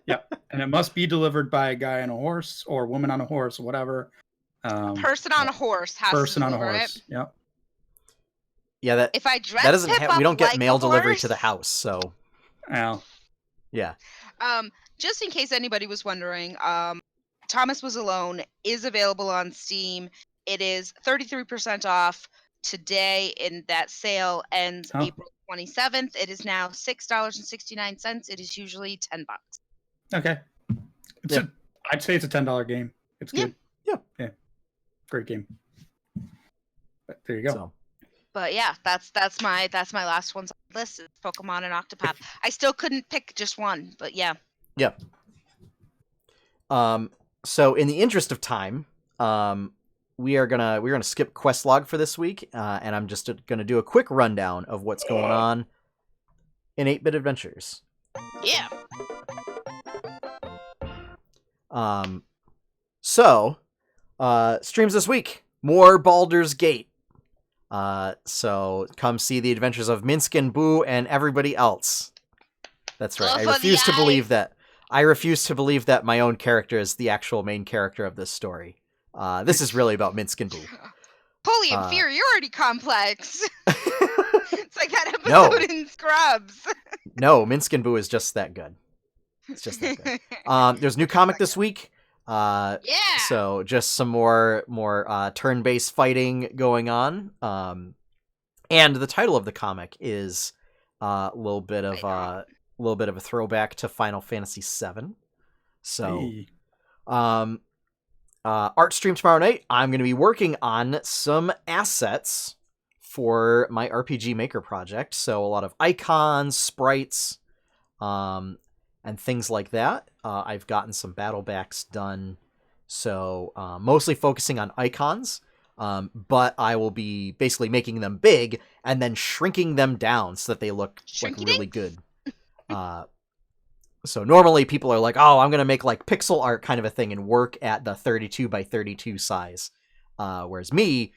Yep. And it must be delivered by a guy on a horse or a woman on a horse or whatever. A person on a horse has to deliver it. Yep. Yeah, that if I dress that doesn't Pip we don't like get mail delivery to the house, so. Well. Yeah. Just in case anybody was wondering, Thomas Was Alone is available on Steam. It is 33% off today, and that sale ends April 27th. It is now $6.69. It is usually $10. Okay. I'd say it's a $10 game. It's good. Yeah. Great game. But there you go. So. But yeah, that's my last one's on the list is Pokemon and Octopath. I still couldn't pick just one, but yeah. Yeah. So in the interest of time, we're gonna skip quest log for this week, and I'm just gonna do a quick rundown of what's going on in 8-Bit Adventures. Yeah. So, streams this week. More Baldur's Gate. So come see the adventures of Minsc and Boo and everybody else. That's right. I refuse to believe that my own character is the actual main character of this story. This is really about Minsc and Boo. Holy inferiority complex. It's like that episode in Scrubs. No, Minsc and Boo is just that good. It's just that good. There's a new comic this week. So just some more turn-based fighting going on. And the title of the comic is a little bit of a throwback to Final Fantasy VII. So, art stream tomorrow night. I'm going to be working on some assets for my RPG Maker project. So a lot of icons, sprites, and things like that. I've gotten some battle backs done, so mostly focusing on icons, but I will be basically making them big and then shrinking them down so that they look like really good. So normally people are like, oh, I'm going to make like pixel art kind of a thing and work at the 32 by 32 size. Whereas me,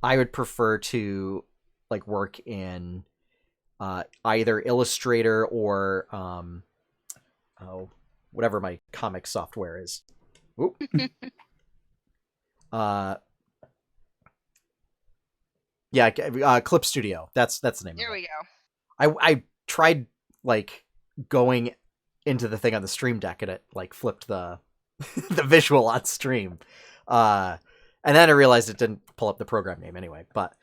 I would prefer to like work in either Illustrator or whatever my comic software is. Clip Studio. That's the name. There we go. I tried like going into the thing on the Stream Deck and it like flipped the the visual on stream. And then I realized it didn't pull up the program name anyway. But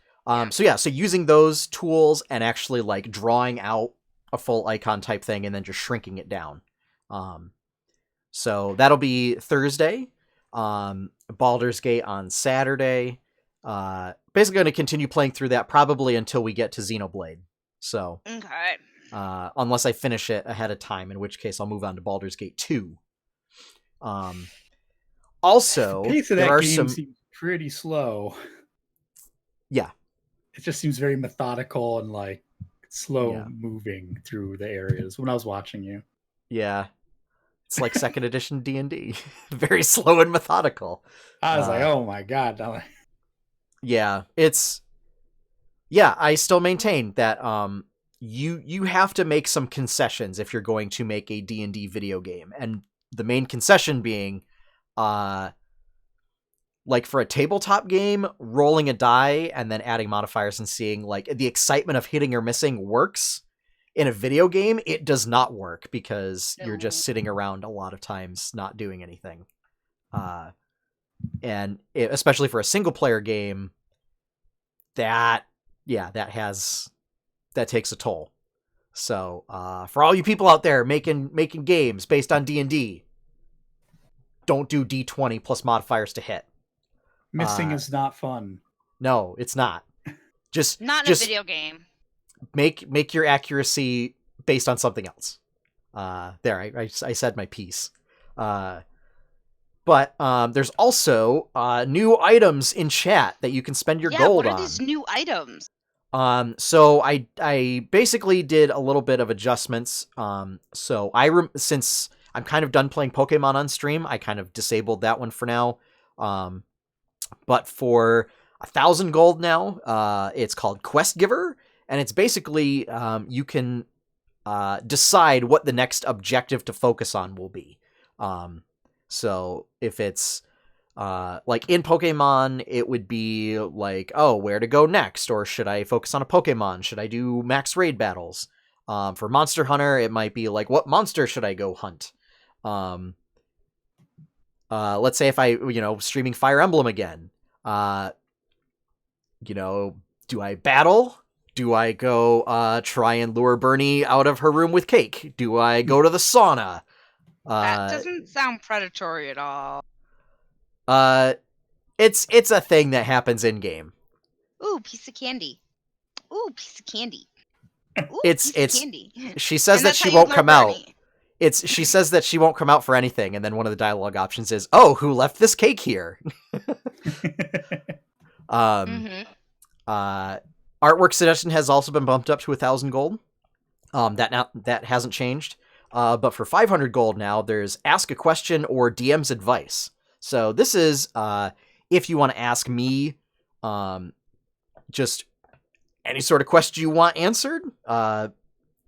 so using those tools and actually like drawing out a full icon type thing and then just shrinking it down. So that'll be Thursday. Baldur's Gate on Saturday. Basically going to continue playing through that probably until we get to Xenoblade. So, Okay. unless I finish it ahead of time, in which case I'll move on to Baldur's Gate 2. Also, The pace of there that are game some... seems pretty slow. Yeah. It just seems very methodical and like slow Yeah. moving through the areas when I was watching you. Yeah. It's like second edition D&D. Very slow and methodical. I was like, oh my God. Yeah, it's... Yeah, I still maintain that you have to make some concessions if you're going to make a D&D video game. And the main concession being, like for a tabletop game, rolling a die and then adding modifiers and seeing like the excitement of hitting or missing works. In a video game, it does not work because you're just sitting around a lot of times not doing anything. Especially for a single player game, that takes a toll. So, for all you people out there making games based on D&D, don't do D20 plus modifiers to hit. Missing is not fun. No, it's not. Just Not in a video game. Make your accuracy based on something else. There, I said my piece. But there's also new items in chat that you can spend your gold on. What are these new items? So I basically did a little bit of adjustments. So since I'm kind of done playing Pokemon on stream, I kind of disabled that one for now. But for 1,000 gold now, it's called Quest Giver, and it's basically you can decide what the next objective to focus on will be. So if it's like in Pokemon, it would be like, oh, where to go next? Or should I focus on a Pokemon? Should I do max raid battles? For Monster Hunter, it might be like, what monster should I go hunt? Let's say if I, streaming Fire Emblem again, do I battle? Do I go try and lure Bernie out of her room with cake? Do I go to the sauna? That doesn't sound predatory at all. It's a thing that happens in game. Ooh, piece of candy. Ooh, piece of candy. Ooh, It's candy. She says that she won't come out. She says that she won't come out for anything, and then one of the dialogue options is, "Oh, who left this cake here?" Artwork suggestion has also been bumped up to 1,000 gold. That hasn't changed. But for 500 gold now, there's ask a question or DM's advice. So this is if you want to ask me just any sort of question you want answered.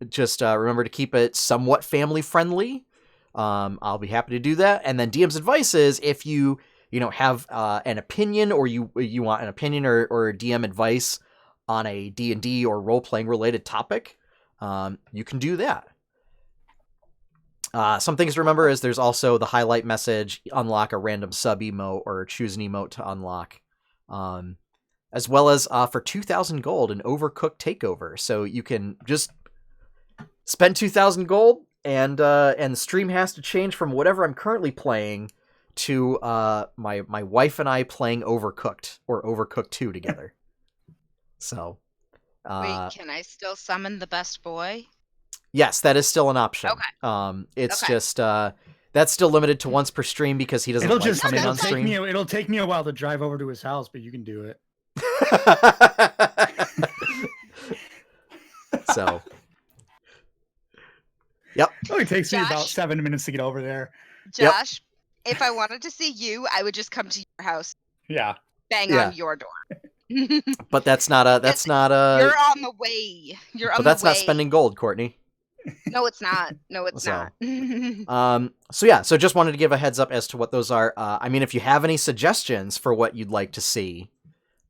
Just remember to keep it somewhat family friendly. I'll be happy to do that. And then DM's advice is if you have an opinion or you want an opinion or DM advice on a D&D or role-playing related topic, you can do that. Some things to remember is there's also the highlight message, unlock a random sub emote or choose an emote to unlock. As well as for 2,000 gold, an Overcooked takeover. So you can just spend 2,000 gold and the stream has to change from whatever I'm currently playing to my wife and I playing Overcooked or Overcooked 2 together. So wait, can I still summon the best boy? Yes, that is still an option. Okay. It's just that's still limited to once per stream because he doesn't like coming on stream. It'll take me a while to drive over to his house, but you can do it. So, yep. It only takes me about 7 minutes to get over there. Josh, if I wanted to see you, I would just come to your house. Yeah. Bang on your door. But that's not a. You're on the way. But that's not spending gold, Courtney. No, it's not. No, it's not. So just wanted to give a heads up as to what those are. I mean, if you have any suggestions for what you'd like to see,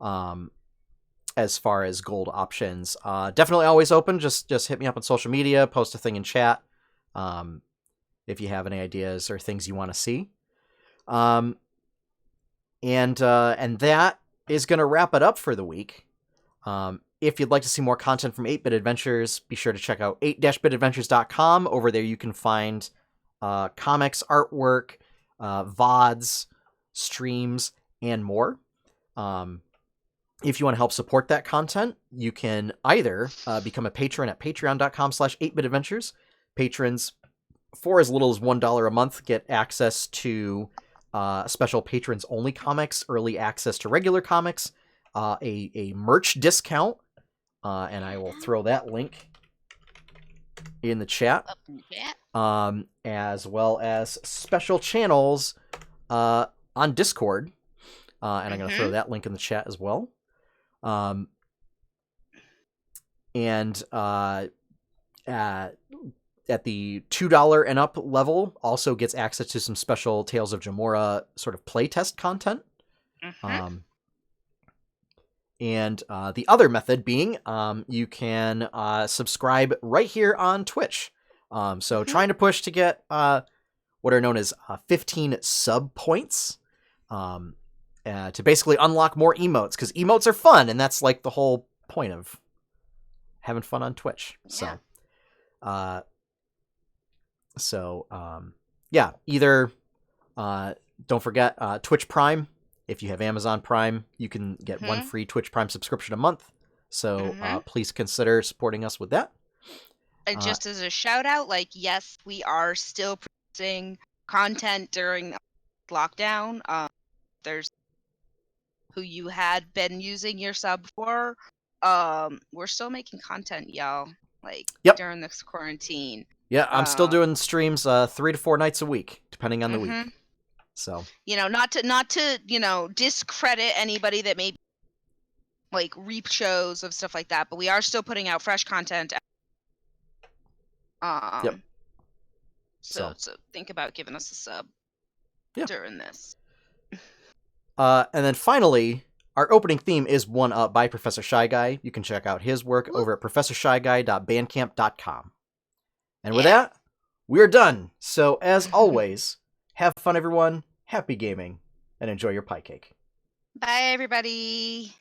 as far as gold options, definitely always open. Just hit me up on social media, post a thing in chat. If you have any ideas or things you want to see. And that is going to wrap it up for the week. If you'd like to see more content from 8-Bit Adventures, be sure to check out 8-bitadventures.com. Over there you can find comics, artwork, VODs, streams, and more. If you want to help support that content, you can either become a patron at patreon.com/8bitadventures. Patrons, for as little as $1 a month, get access to special patrons-only comics, early access to regular comics, a merch discount, and I will throw that link in the chat, as well as special channels on Discord, and I'm going to throw that link in the chat as well. And at the $2 and up level, also gets access to some special Tales of Jamora sort of playtest content. And the other method being, you can subscribe right here on Twitch. So trying to push to get what are known as 15 sub points to basically unlock more emotes, because emotes are fun, and that's like the whole point of having fun on Twitch. Yeah. Either don't forget Twitch Prime. If you have Amazon Prime, you can get one free Twitch Prime subscription a month. So please consider supporting us with that. And just as a shout out, like, yes, we are still producing content during lockdown. There's who you had been using your sub for. We're still making content, y'all. Like, during this quarantine. Yeah, I'm still doing streams 3 to 4 nights a week, depending on the week. So, not to discredit anybody that may like reap shows of stuff like that, but we are still putting out fresh content. So think about giving us a sub during this. And then finally, our opening theme is One Up by Professor Shy Guy. You can check out his work over at professorshyguy.bandcamp.com. And with that, we're done. So as always, have fun, everyone. Happy gaming, and enjoy your pie cake. Bye, everybody.